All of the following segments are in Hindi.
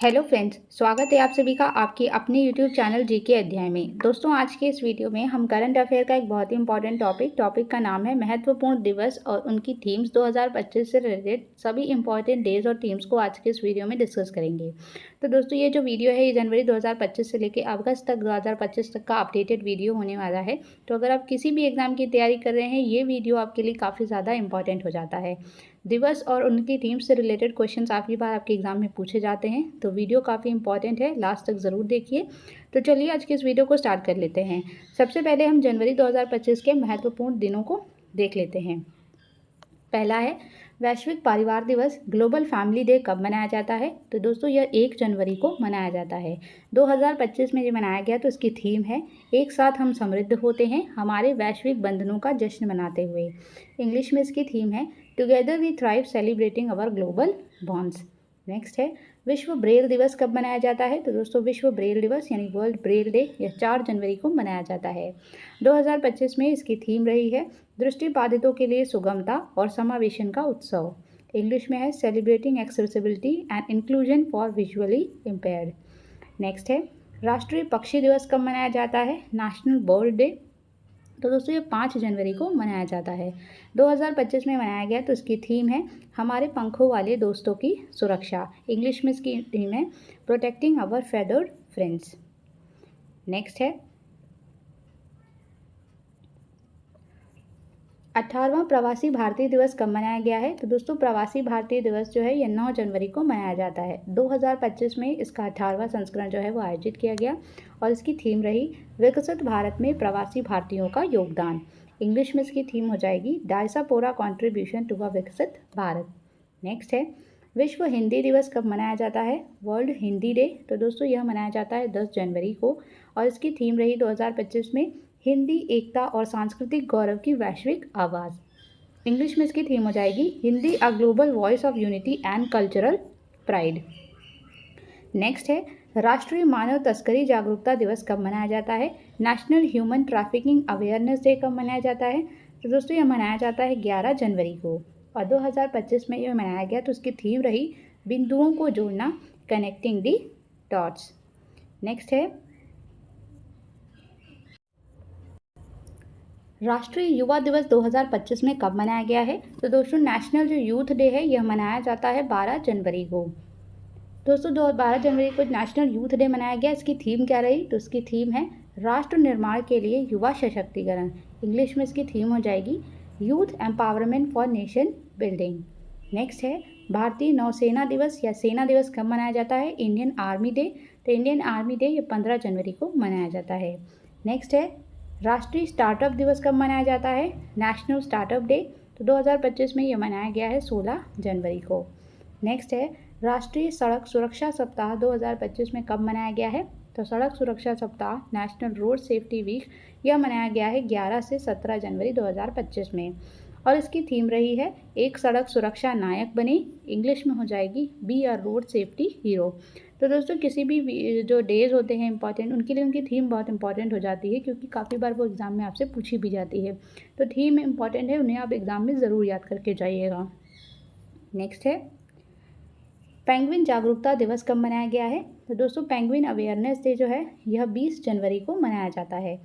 हेलो फ्रेंड्स, स्वागत है आप सभी का आपके अपने यूट्यूब चैनल जीके अध्याय में। दोस्तों, आज के इस वीडियो में हम करंट अफेयर का एक बहुत ही इंपॉर्टेंट टॉपिक का नाम है महत्वपूर्ण दिवस और उनकी थीम्स 2025 से रिलेटेड सभी इंपॉर्टेंट डेज और थीम्स को आज के इस वीडियो में डिस्कस करेंगे। तो दोस्तों, ये जो वीडियो है ये जनवरी 2025 से लेकर अगस्त तक 2025 तक का अपडेटेड वीडियो होने वाला है। तो अगर आप किसी भी एग्जाम की तैयारी कर रहे हैं, ये वीडियो आपके लिए काफ़ी ज़्यादा इंपॉर्टेंट हो जाता है। दिवस और उनकी थीम्स से रिलेटेड क्वेश्चंस काफ़ी बार आपके एग्जाम में पूछे जाते हैं, तो वीडियो काफ़ी इंपॉर्टेंट है, लास्ट तक ज़रूर देखिए। तो चलिए आज के इस वीडियो को स्टार्ट कर लेते हैं। सबसे पहले हम जनवरी 2025 के महत्वपूर्ण दिनों को देख लेते हैं। पहला है वैश्विक परिवार दिवस। ग्लोबल फैमिली डे कब मनाया जाता है? तो दोस्तों, यह 1 जनवरी को मनाया जाता है। 2025 में ये मनाया गया, तो इसकी थीम है एक साथ हम समृद्ध होते हैं, हमारे वैश्विक बंधनों का जश्न मनाते हुए। इंग्लिश में इसकी थीम है together we thrive celebrating our global bonds. Next है विश्व ब्रेल दिवस कब मनाया जाता है? तो दोस्तों, विश्व ब्रेल दिवस यानी वर्ल्ड ब्रेल डे यह 4 जनवरी को मनाया जाता है। 2025 में इसकी थीम रही है दृष्टिबाधितों के लिए सुगमता और समावेशन का उत्सव। इंग्लिश में है celebrating accessibility and inclusion for visually impaired. Next है राष्ट्रीय पक्षी दिवस कब मनाया जाता है? National bird day. तो दोस्तों, ये 5 जनवरी को मनाया जाता है। 2025 में मनाया गया, तो इसकी थीम है हमारे पंखों वाले दोस्तों की सुरक्षा। इंग्लिश में इसकी थीम है protecting our feathered friends. Next है 18वां प्रवासी भारतीय दिवस कब मनाया गया है? तो दोस्तों, प्रवासी भारतीय दिवस जो है ये 9 जनवरी को मनाया जाता है। 2025 में इसका 18वां संस्करण जो है वो आयोजित किया गया और इसकी थीम रही विकसित भारत में प्रवासी भारतीयों का योगदान। इंग्लिश में इसकी थीम हो जाएगी डायस्पोरा कॉन्ट्रीब्यूशन टू अ विकसित भारत। नेक्स्ट है विश्व हिंदी दिवस कब मनाया जाता है? World Hindi day. तो दोस्तों, यह मनाया जाता है 10 जनवरी को और इसकी थीम रही 2025 में हिंदी एकता और सांस्कृतिक गौरव की वैश्विक आवाज़। इंग्लिश में इसकी थीम हो जाएगी Hindi a global voice of unity and cultural pride. Next है राष्ट्रीय मानव तस्करी जागरूकता दिवस कब मनाया जाता है? National human trafficking awareness day कब मनाया जाता है? तो दोस्तों, यह मनाया जाता है 11 जनवरी को और 2025 में यह मनाया गया, तो उसकी थीम रही बिंदुओं को जोड़ना, कनेक्टिंग दी डॉट्स। नेक्स्ट है राष्ट्रीय युवा दिवस 2025 में कब मनाया गया है? तो दोस्तों, नेशनल जो यूथ डे है यह मनाया जाता है 12 जनवरी को। दोस्तों, 12 जनवरी को नेशनल यूथ डे मनाया गया। इसकी थीम क्या रही? तो इसकी थीम है राष्ट्र निर्माण के लिए युवा सशक्तिकरण। इंग्लिश में इसकी थीम हो जाएगी youth empowerment for nation building. Next है भारतीय नौसेना दिवस या सेना दिवस कब मनाया जाता है? Indian army day. तो इंडियन आर्मी डे ये 15 जनवरी को मनाया जाता है। नेक्स्ट है राष्ट्रीय स्टार्टअप दिवस कब मनाया जाता है? National startup day. तो 2025 में ये मनाया गया है 16 जनवरी को। नेक्स्ट है राष्ट्रीय सड़क सुरक्षा सप्ताह 2025 में कब मनाया गया है? तो सड़क सुरक्षा सप्ताह नेशनल रोड सेफ्टी वीक यह मनाया गया है 11 से 17 जनवरी 2025 में और इसकी थीम रही है एक सड़क सुरक्षा नायक बने। इंग्लिश में हो जाएगी be a road safety hero. तो दोस्तों, किसी भी जो डेज होते हैं इंपॉर्टेंट, उनके लिए उनकी थीम बहुत इंपॉर्टेंट हो जाती है क्योंकि काफ़ी बार वो एग्ज़ाम में आपसे पूछी भी जाती है। तो थीम इंपॉर्टेंट है, उन्हें आप एग्ज़ाम में ज़रूर याद करके जाइएगा। नेक्स्ट है पेंगुइन जागरूकता दिवस कब मनाया गया है? तो दोस्तों, पेंगुइन अवेयरनेस डे जो है यह 20 जनवरी को मनाया जाता है।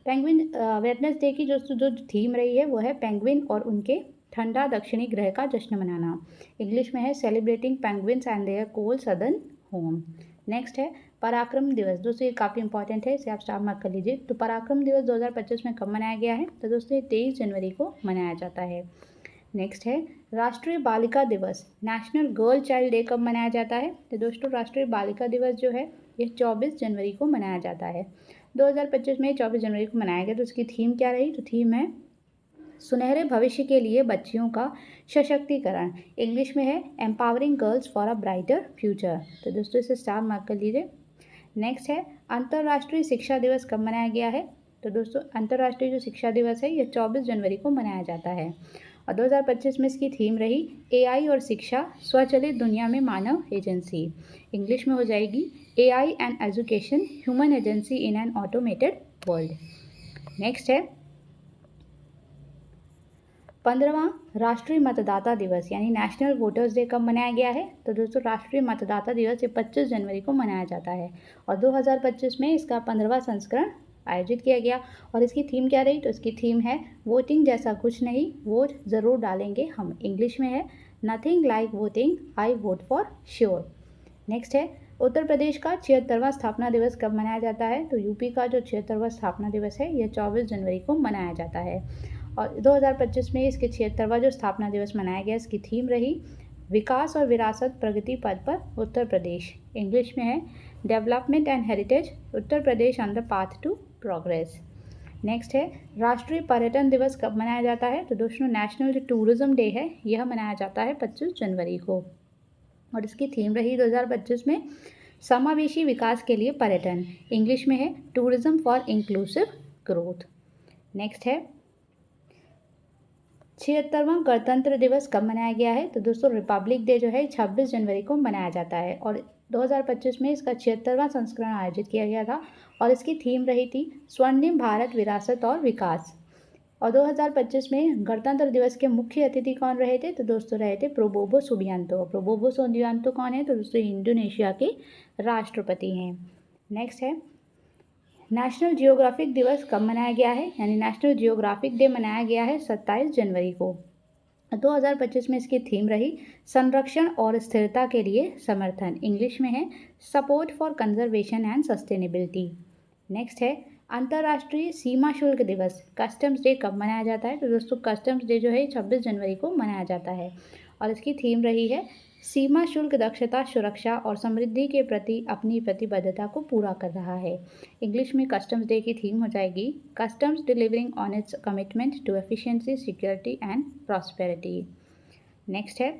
पेंगुइन अवेयरनेस डे की जो थीम रही है वो है पेंगुइन और उनके ठंडा दक्षिणी ग्रह का जश्न मनाना। इंग्लिश में है celebrating penguins and their cold southern home. Next है पराक्रम दिवस। दोस्तों, ये काफ़ी इंपॉर्टेंट है, इसे आप स्टार मार्क कर लीजिए। तो पराक्रम दिवस 2025 में कब मनाया गया है? तो दोस्तों, ये 23 जनवरी को मनाया जाता है। नेक्स्ट है राष्ट्रीय बालिका दिवस। नेशनल गर्ल चाइल्ड डे कब मनाया जाता है? तो दोस्तों, राष्ट्रीय बालिका दिवस जो है यह 24 जनवरी को मनाया जाता है। 2025 में 24 जनवरी को मनाया गया, तो उसकी थीम क्या रही? तो थीम है सुनहरे भविष्य के लिए बच्चियों का सशक्तिकरण। इंग्लिश में है empowering girls for a brighter future. तो दोस्तों, इसे स्टार मार्क कर लीजिए। नेक्स्ट है अंतर्राष्ट्रीय शिक्षा दिवस कब मनाया गया है? तो दोस्तों, अंतर्राष्ट्रीय जो शिक्षा दिवस है यह 24 जनवरी को मनाया जाता है और 2025 में इसकी थीम रही एआई और शिक्षा स्वचालित दुनिया में मानव एजेंसी। इंग्लिश में हो जाएगी AI and education human agency in an automated world. Next है 15वां राष्ट्रीय मतदाता दिवस यानी नेशनल वोटर्स डे कब मनाया गया है? तो दोस्तों राष्ट्रीय मतदाता दिवस ये 25 जनवरी को मनाया जाता है और 2025 में इसका 15वां संस्करण आयोजित किया गया। और इसकी थीम क्या रही? तो इसकी थीम है वोटिंग जैसा कुछ नहीं, वोट ज़रूर डालेंगे हम। इंग्लिश में है nothing like voting, I vote for sure. Next है उत्तर प्रदेश का 76वां स्थापना दिवस कब मनाया जाता है? तो यूपी का जो 76वां स्थापना दिवस है यह 24 जनवरी को मनाया जाता है और 2025 में इसके 76वां जो स्थापना दिवस मनाया गया, इसकी थीम रही विकास और विरासत प्रगति पथ पर उत्तर प्रदेश। इंग्लिश में है development and heritage Uttar Pradesh on the path to progress. Next है राष्ट्रीय पर्यटन दिवस कब मनाया जाता है? तो दोस्तों नेशनल जो टूरिज्म डे है यह मनाया जाता है 25 जनवरी को और इसकी थीम रही 2025 में समावेशी विकास के लिए पर्यटन। इंग्लिश में है tourism for inclusive growth. Next है 76वां गणतंत्र दिवस कब मनाया गया है? तो दोस्तों रिपब्लिक डे जो है 26 जनवरी को मनाया जाता है और 2025 में इसका 76वां संस्करण आयोजित किया गया था और इसकी थीम रही थी स्वर्णिम भारत विरासत और विकास। और 2025 में गणतंत्र दिवस के मुख्य अतिथि कौन रहे थे? तो दोस्तों रहे थे प्रोबोवो सुबियांतो। प्रोबोवो सुबियांतो कौन है? तो दोस्तों इंडोनेशिया के राष्ट्रपति हैं। नेक्स्ट है नेशनल जियोग्राफिक दिवस कब मनाया गया है? यानी नेशनल जियोग्राफिक डे मनाया गया है 27 जनवरी को। 2025 में इसकी थीम रही संरक्षण और स्थिरता के लिए समर्थन। इंग्लिश में है support for conservation and sustainability. Next है अंतर्राष्ट्रीय सीमा शुल्क दिवस कस्टम्स डे कब मनाया जाता है? तो दोस्तों कस्टम्स डे जो है 26 जनवरी को मनाया जाता है और इसकी थीम रही है सीमा शुल्क दक्षता, सुरक्षा और समृद्धि के प्रति अपनी प्रतिबद्धता को पूरा कर रहा है। इंग्लिश में कस्टम्स डे की थीम हो जाएगी customs delivering on its commitment to efficiency, security and prosperity. Next है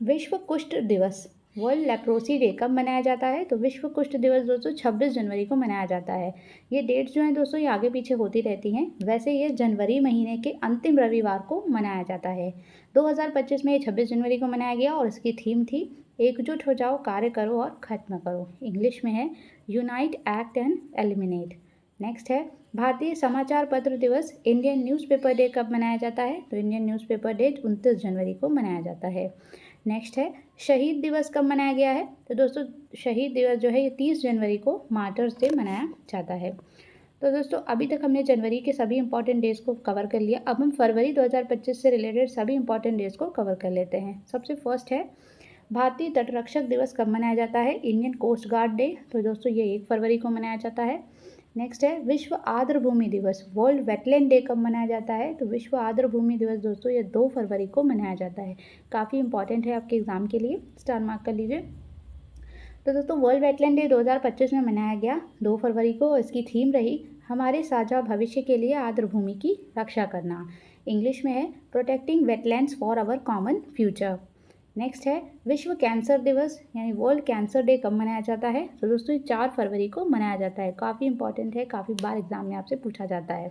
विश्व कुष्ठ दिवस वर्ल्ड लेप्रोसी डे कब मनाया जाता है? तो विश्व कुष्ठ दिवस दोस्तों 26 जनवरी को मनाया जाता है। ये डेट्स जो हैं दोस्तों ये आगे पीछे होती रहती हैं। वैसे ये जनवरी महीने के अंतिम रविवार को मनाया जाता है। 2025 में ये 26 जनवरी को मनाया गया और इसकी थीम थी एकजुट हो जाओ, कार्य करो और खत्म करो। इंग्लिश में है unite, act and eliminate. Next है भारतीय समाचार पत्र दिवस इंडियन न्यूज़पेपर डे कब मनाया जाता है? तो इंडियन न्यूज़पेपर डे 29 जनवरी को मनाया जाता है। नेक्स्ट है शहीद दिवस कब मनाया गया है? तो दोस्तों शहीद दिवस जो है ये 30 जनवरी को मार्टर्स डे मनाया जाता है। तो दोस्तों अभी तक हमने जनवरी के सभी इंपॉर्टेंट डेज़ को कवर कर लिया। अब हम फरवरी 2025 से रिलेटेड सभी इंपॉर्टेंट डेज़ को कवर कर लेते हैं। सबसे फर्स्ट है भारतीय तटरक्षक दिवस कब मनाया जाता है? Indian coast guard day. तो दोस्तों ये 1 फरवरी को मनाया जाता है। नेक्स्ट है विश्व आर्द्र भूमि दिवस वर्ल्ड वेटलैंड डे कब मनाया जाता है? तो विश्व आर्द्र भूमि दिवस दोस्तों ये 2 फरवरी को मनाया जाता है। काफ़ी इंपॉर्टेंट है आपके एग्जाम के लिए, स्टार मार्क कर लीजिए। तो दोस्तों वर्ल्ड वेटलैंड डे 2025 में मनाया गया 2 फरवरी को। इसकी थीम रही हमारे साझा भविष्य के लिए आर्द्र भूमि की रक्षा करना। इंग्लिश में है protecting wetlands for our common future. Next है विश्व कैंसर दिवस यानी वर्ल्ड कैंसर डे कब मनाया जाता है? तो दोस्तों ये 4 फरवरी को मनाया जाता है। काफ़ी इंपॉर्टेंट है, काफ़ी बार एग्जाम में आपसे पूछा जाता है।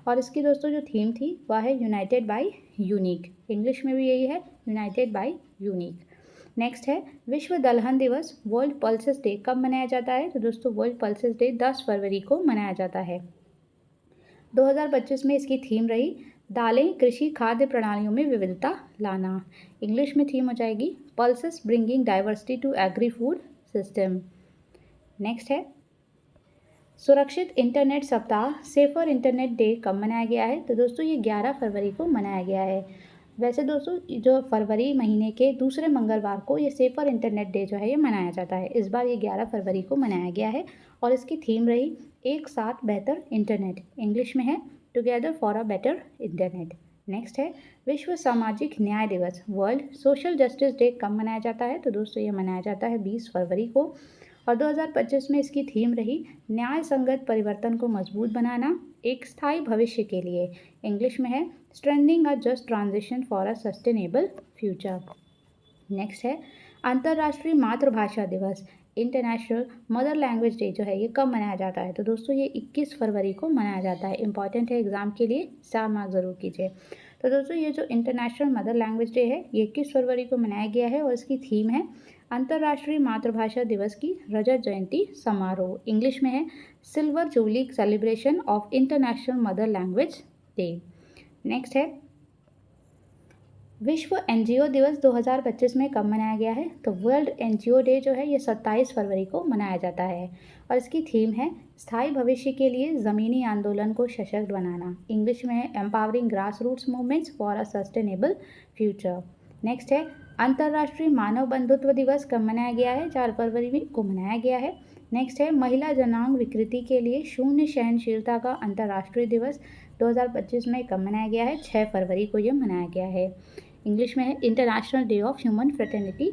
और इसकी दोस्तों जो थीम थी वह है यूनाइटेड बाय यूनिक। इंग्लिश में भी यही है यूनाइटेड बाय यूनिक। नेक्स्ट है विश्व दलहन दिवस वर्ल्ड पल्सेस डे कब मनाया जाता है? तो दोस्तों वर्ल्ड पल्सेस डे 10 फरवरी को मनाया जाता है। 2025 में इसकी थीम रही दालें कृषि खाद्य प्रणालियों में विविधता लाना। इंग्लिश में थीम हो जाएगी pulses bringing diversity to agri food system. Next है सुरक्षित इंटरनेट सप्ताह सेफर इंटरनेट डे कब मनाया गया है? तो दोस्तों ये 11 फरवरी को मनाया गया है। वैसे दोस्तों जो फरवरी महीने के दूसरे मंगलवार को ये सेफर इंटरनेट डे जो है ये मनाया जाता है। इस बार ये 11 फरवरी को मनाया गया है और इसकी थीम रही एक साथ बेहतर इंटरनेट। इंग्लिश में है together for a better internet. Next है विश्व सामाजिक न्याय दिवस वर्ल्ड सोशल जस्टिस डे कब मनाया जाता है? तो दोस्तों ये मनाया जाता है 20 फरवरी को और 2025 में इसकी थीम रही न्याय संगत परिवर्तन को मजबूत बनाना एक स्थायी भविष्य के लिए। इंग्लिश में है strengthening a just transition for a sustainable future. Next है अंतर्राष्ट्रीय मातृभाषा दिवस इंटरनेशनल मदर लैंग्वेज डे जो है ये कब मनाया जाता है? तो दोस्तों ये 21 फरवरी को मनाया जाता है। इंपॉर्टेंट है एग्जाम के लिए, स्टार मार्क ज़रूर कीजिए। तो दोस्तों ये जो इंटरनेशनल मदर लैंग्वेज डे है ये 21 फरवरी को मनाया गया है और इसकी थीम है अंतर्राष्ट्रीय मातृभाषा दिवस की रजत जयंती समारोह। इंग्लिश में है silver jubilee celebration of international mother language day. Next है विश्व एनजीओ दिवस 2025 में कब मनाया गया है? तो वर्ल्ड एनजीओ डे जो है ये 27 फरवरी को मनाया जाता है और इसकी थीम है स्थायी भविष्य के लिए ज़मीनी आंदोलन को सशक्त बनाना। इंग्लिश में है empowering grass roots movements for a sustainable future. Next है अंतर्राष्ट्रीय मानव बंधुत्व दिवस कब मनाया गया है? 4 फरवरी को मनाया गया है। नेक्स्ट है महिला जनांग विकृति के लिए शून्य सहनशीलता का अंतर्राष्ट्रीय दिवस 2025 में कब मनाया गया है? 6 फरवरी को यह मनाया गया है। इंग्लिश में है international day of human fraternity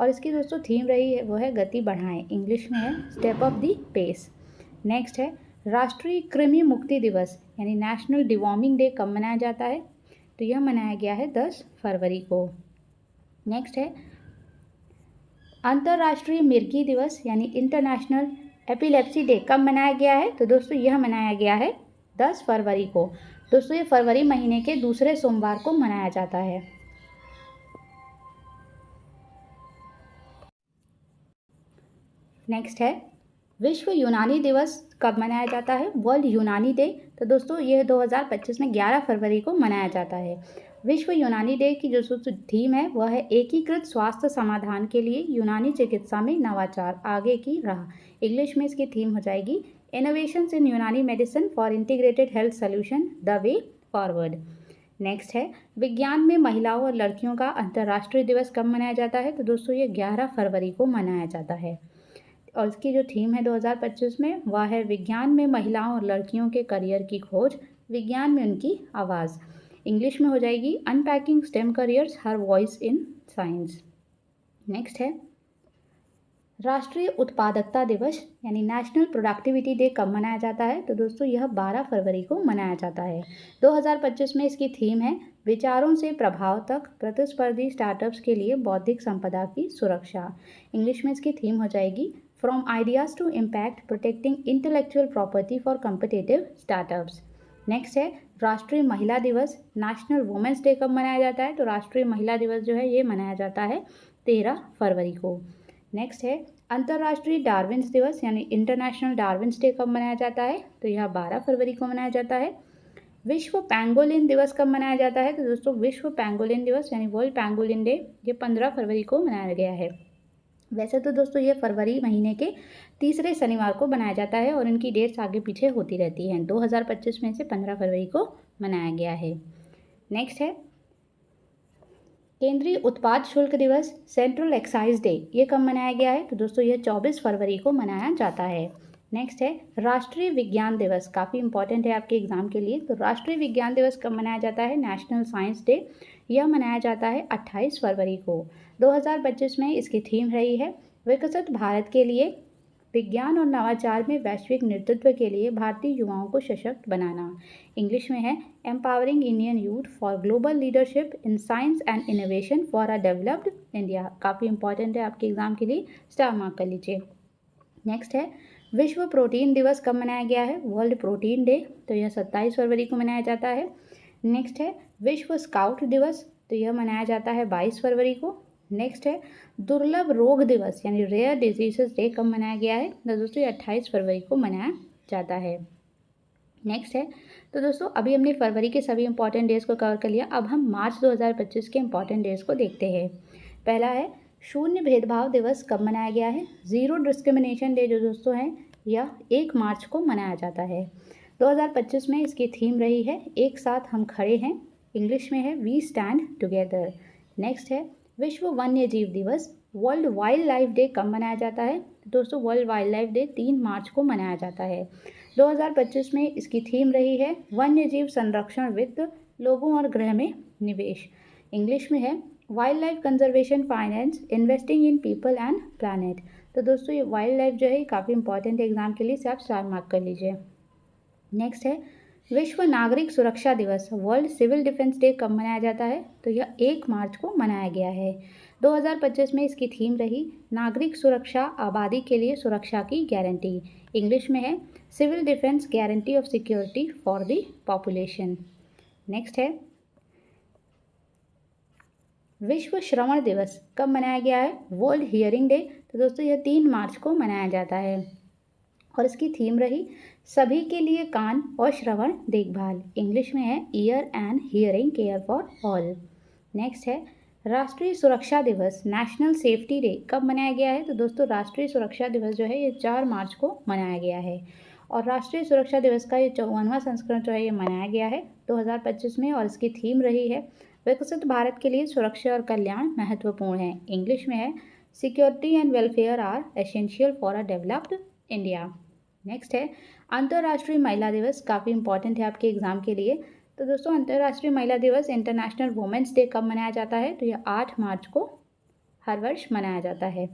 और इसकी दोस्तों थीम रही है वो है गति बढ़ाएं। इंग्लिश में है step of the pace. Next है राष्ट्रीय कृमि मुक्ति दिवस यानी नेशनल डिवॉर्मिंग डे कब मनाया जाता है? तो यह मनाया गया है 10 फरवरी को। नेक्स्ट है अंतर्राष्ट्रीय मिर्गी दिवस यानी इंटरनेशनल एपिलेप्सी डे कब मनाया गया है? तो दोस्तों यह मनाया गया है 10 फरवरी को। दोस्तों ये फरवरी महीने के दूसरे सोमवार को मनाया जाता है। नेक्स्ट है विश्व यूनानी दिवस कब मनाया जाता है? वर्ल्ड यूनानी डे। तो दोस्तों ये 2025 में 11 फरवरी को मनाया जाता है। विश्व यूनानी डे की जो थीम है वह है एकीकृत स्वास्थ्य समाधान के लिए यूनानी चिकित्सा में नवाचार आगे की राह। इंग्लिश में इसकी थीम हो जाएगी इनोवेशंस इन यूनानी medicine for integrated health solution the way forward. Next है विज्ञान में महिलाओं और लड़कियों का अंतर्राष्ट्रीय दिवस कब मनाया जाता है? तो दोस्तों ये 11 फरवरी को मनाया जाता है और इसकी जो थीम है 2025 में वह है विज्ञान में महिलाओं और लड़कियों के करियर की खोज, विज्ञान में उनकी आवाज़। इंग्लिश में हो जाएगी unpacking stem careers her voice in science. Next है राष्ट्रीय उत्पादकता दिवस यानी नेशनल प्रोडक्टिविटी डे कब मनाया जाता है? तो दोस्तों यह 12 फरवरी को मनाया जाता है। 2025 में इसकी थीम है विचारों से प्रभाव तक प्रतिस्पर्धी स्टार्टअप्स के लिए बौद्धिक संपदा की सुरक्षा। इंग्लिश में इसकी थीम हो जाएगी from ideas to impact protecting intellectual property for competitive startups. Next है राष्ट्रीय महिला दिवस नेशनल वुमेंस डे कब मनाया जाता है? तो राष्ट्रीय महिला दिवस जो है ये मनाया जाता है 13 फरवरी को। नेक्स्ट है अंतर्राष्ट्रीय डार्विन्स दिवस यानी इंटरनेशनल डार्विन्स डे कब मनाया जाता है? तो यह 12 फरवरी को मनाया जाता है। विश्व पैंगोलिन दिवस कब मनाया जाता है? तो दोस्तों विश्व पैंगोलिन दिवस यानी वर्ल्ड पैंगोलिन डे ये 15 फरवरी को मनाया गया है। वैसे तो दोस्तों ये फरवरी महीने के तीसरे शनिवार को मनाया जाता है और इनकी डेट्स आगे पीछे होती रहती हैं। 2025 में से 15 फरवरी को मनाया गया है। नेक्स्ट है केंद्रीय उत्पाद शुल्क दिवस सेंट्रल एक्साइज डे ये कब मनाया गया है? तो दोस्तों यह 24 फरवरी को मनाया जाता है। नेक्स्ट है राष्ट्रीय विज्ञान दिवस, काफ़ी इंपॉर्टेंट है आपके एग्जाम के लिए। तो राष्ट्रीय विज्ञान दिवस कब मनाया जाता है? नेशनल साइंस डे यह मनाया जाता है 28 फरवरी को। 2025 में इसकी थीम रही है विकसित भारत के लिए विज्ञान और नवाचार में वैश्विक नेतृत्व के लिए भारतीय युवाओं को सशक्त बनाना। इंग्लिश में है empowering Indian youth for global leadership in science and innovation for a developed India. काफ़ी इंपॉर्टेंट है आपके एग्जाम के लिए, स्टार मार्क कर लीजिए। नेक्स्ट है विश्व प्रोटीन दिवस कब मनाया गया है? वर्ल्ड प्रोटीन डे, तो यह 27 फरवरी को मनाया जाता है। नेक्स्ट है विश्व स्काउट दिवस, तो यह मनाया जाता है 22 फरवरी को। नेक्स्ट है दुर्लभ रोग दिवस यानी रेयर डिजीजेस डे कब मनाया गया है? तो दोस्तों 28 फरवरी को मनाया जाता है। नेक्स्ट है तो दोस्तों अभी हमने फरवरी के सभी इंपॉर्टेंट डेज को कवर कर लिया। अब हम मार्च 2025 के इंपॉर्टेंट डेज को देखते हैं। पहला है शून्य भेदभाव दिवस कब मनाया गया है? ज़ीरो डिस्क्रिमिनेशन डे जो दोस्तों है यह 1 मार्च को मनाया जाता है। 2025 में इसकी थीम रही है एक साथ हम खड़े हैं। इंग्लिश में है वी स्टैंड टुगेदर। नेक्स्ट है विश्व वन्य जीव दिवस वर्ल्ड वाइल्ड लाइफ डे कब मनाया जाता है? दोस्तों वर्ल्ड वाइल्ड लाइफ डे 3 मार्च को मनाया जाता है। 2025 में इसकी थीम रही है वन्य जीव संरक्षण वित्त लोगों और ग्रह में निवेश। इंग्लिश में है wild life conservation finance investing in people and planet. तो दोस्तों ये वाइल्ड लाइफ जो है काफ़ी इंपॉर्टेंट है एग्जाम के लिए, से आप स्टार मार्क कर लीजिए। नेक्स्ट है विश्व नागरिक सुरक्षा दिवस वर्ल्ड सिविल डिफेंस डे कब मनाया जाता है? तो यह 1 मार्च को मनाया गया है। 2025 में इसकी थीम रही नागरिक सुरक्षा आबादी के लिए सुरक्षा की गारंटी। इंग्लिश में है civil defence guarantee of security for the population. Next है विश्व श्रवण दिवस कब मनाया गया है? वर्ल्ड हियरिंग डे, तो दोस्तों यह 3 मार्च को मनाया जाता है। और इसकी थीम रही सभी के लिए कान और श्रवण देखभाल। इंग्लिश में है year and hearing care for all. Next है राष्ट्रीय सुरक्षा दिवस, नेशनल सेफ्टी डे कब मनाया गया है? तो दोस्तों राष्ट्रीय सुरक्षा दिवस जो है ये 4 मार्च को मनाया गया है। और राष्ट्रीय सुरक्षा दिवस का ये 54वां संस्करण जो है ये मनाया गया है 2025 में। और इसकी थीम रही है विकसित भारत के लिए सुरक्षा और कल्याण महत्वपूर्ण है। इंग्लिश में है security and welfare are essential for a developed India. Next है अंतर्राष्ट्रीय महिला दिवस, काफ़ी इंपॉर्टेंट है आपके एग्जाम के लिए। तो दोस्तों अंतर्राष्ट्रीय महिला दिवस, इंटरनेशनल वुमेंस डे कब मनाया जाता है? तो यह 8 मार्च को हर वर्ष मनाया जाता है।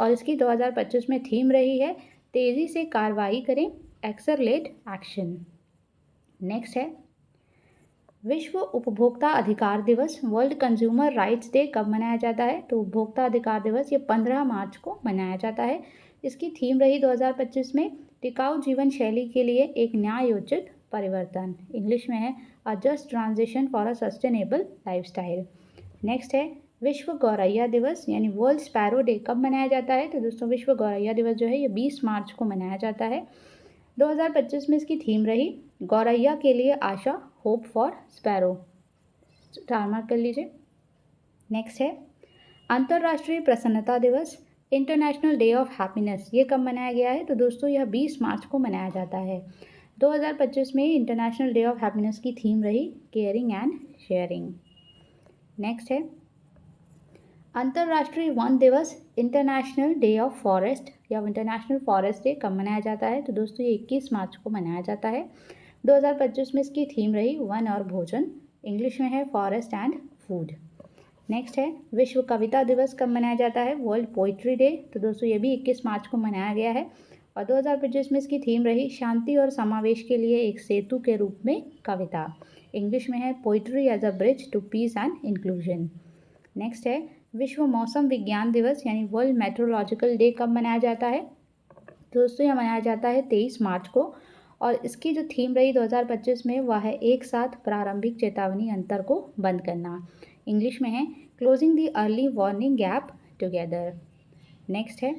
और इसकी 2025 में थीम रही है तेज़ी से कार्रवाई करें, एक्सेलरेट एक्शन। नेक्स्ट है विश्व उपभोक्ता अधिकार दिवस, वर्ल्ड कंज्यूमर राइट्स डे कब मनाया जाता है? तो उपभोक्ता अधिकार दिवस ये 15 मार्च को मनाया जाता है। इसकी थीम रही 2025 में टिकाऊ जीवन शैली के लिए एक न्यायोचित परिवर्तन। इंग्लिश में है अ just transition for a sustainable lifestyle. Next है विश्व गौरैया दिवस यानी वर्ल्ड स्पैरो डे कब मनाया जाता है? तो दोस्तों विश्व गौरैया दिवस जो है ये 20 मार्च को मनाया जाता है। 2025 में इसकी थीम रही गौरैया के लिए आशा, hope for sparrow. Star mark कर लीजिए। नेक्स्ट है अंतर्राष्ट्रीय प्रसन्नता दिवस, इंटरनेशनल डे ऑफ हैप्पीनेस, ये कब मनाया गया है? तो दोस्तों यह 20 मार्च को मनाया जाता है। 2025 में इंटरनेशनल डे ऑफ हैप्पीनेस की थीम रही केयरिंग एंड शेयरिंग। नेक्स्ट है अंतर्राष्ट्रीय वन दिवस, इंटरनेशनल डे ऑफ फॉरेस्ट या इंटरनेशनल फॉरेस्ट डे कब मनाया जाता है? तो दोस्तों ये 21 मार्च को मनाया जाता है। 2025 में इसकी थीम रही वन और भोजन। इंग्लिश में है फॉरेस्ट एंड फूड। नेक्स्ट है विश्व कविता दिवस कब मनाया जाता है? World poetry day. तो दोस्तों ये भी 21 मार्च को मनाया गया है। और 2025 में इसकी थीम रही शांति और समावेश के लिए एक सेतु के रूप में कविता। इंग्लिश में है poetry as a bridge to peace and inclusion. Next है विश्व मौसम विज्ञान दिवस यानी वर्ल्ड मेट्रोलॉजिकल डे कब मनाया जाता है? दोस्तों यह मनाया जाता है 23 मार्च को। और इसकी जो थीम रही 2025 में वह है एक साथ प्रारंभिक चेतावनी अंतर को बंद करना। इंग्लिश में है closing the early warning gap together. Next है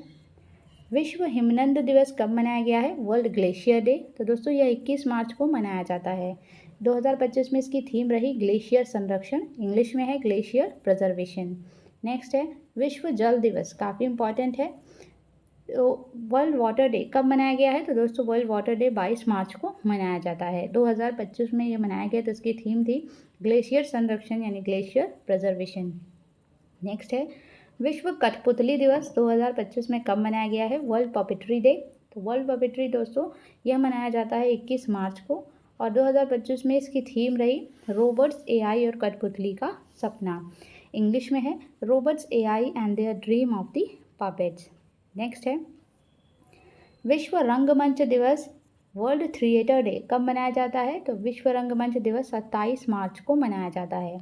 विश्व हिमनद दिवस कब मनाया गया है? World glacier day. तो दोस्तों यह 21 मार्च को मनाया जाता है। 2025 में इसकी थीम रही ग्लेशियर संरक्षण। इंग्लिश में है ग्लेशियर प्रिजर्वेशन। नेक्स्ट है विश्व जल दिवस, काफ़ी इंपॉर्टेंट है। तो वर्ल्ड वाटर डे कब मनाया गया है? तो दोस्तों वर्ल्ड वाटर डे 22 मार्च को मनाया जाता है। 2025 में ये मनाया गया तो इसकी थीम थी ग्लेशियर संरक्षण यानी ग्लेशियर प्रिजर्वेशन। नेक्स्ट है विश्व कठपुतली दिवस 2025 में कब मनाया गया है? World puppetry day. तो वर्ल्ड पपेट्री दोस्तों यह मनाया जाता है 21 मार्च को। और 2025 में इसकी थीम रही रोबोट्स, एआई और कठपुतली का सपना। इंग्लिश में है robots, AI and their dream of the puppets. Next है विश्व रंगमंच दिवस, वर्ल्ड थिएटर डे कब मनाया जाता है? तो विश्व रंगमंच दिवस 27 मार्च को मनाया जाता है।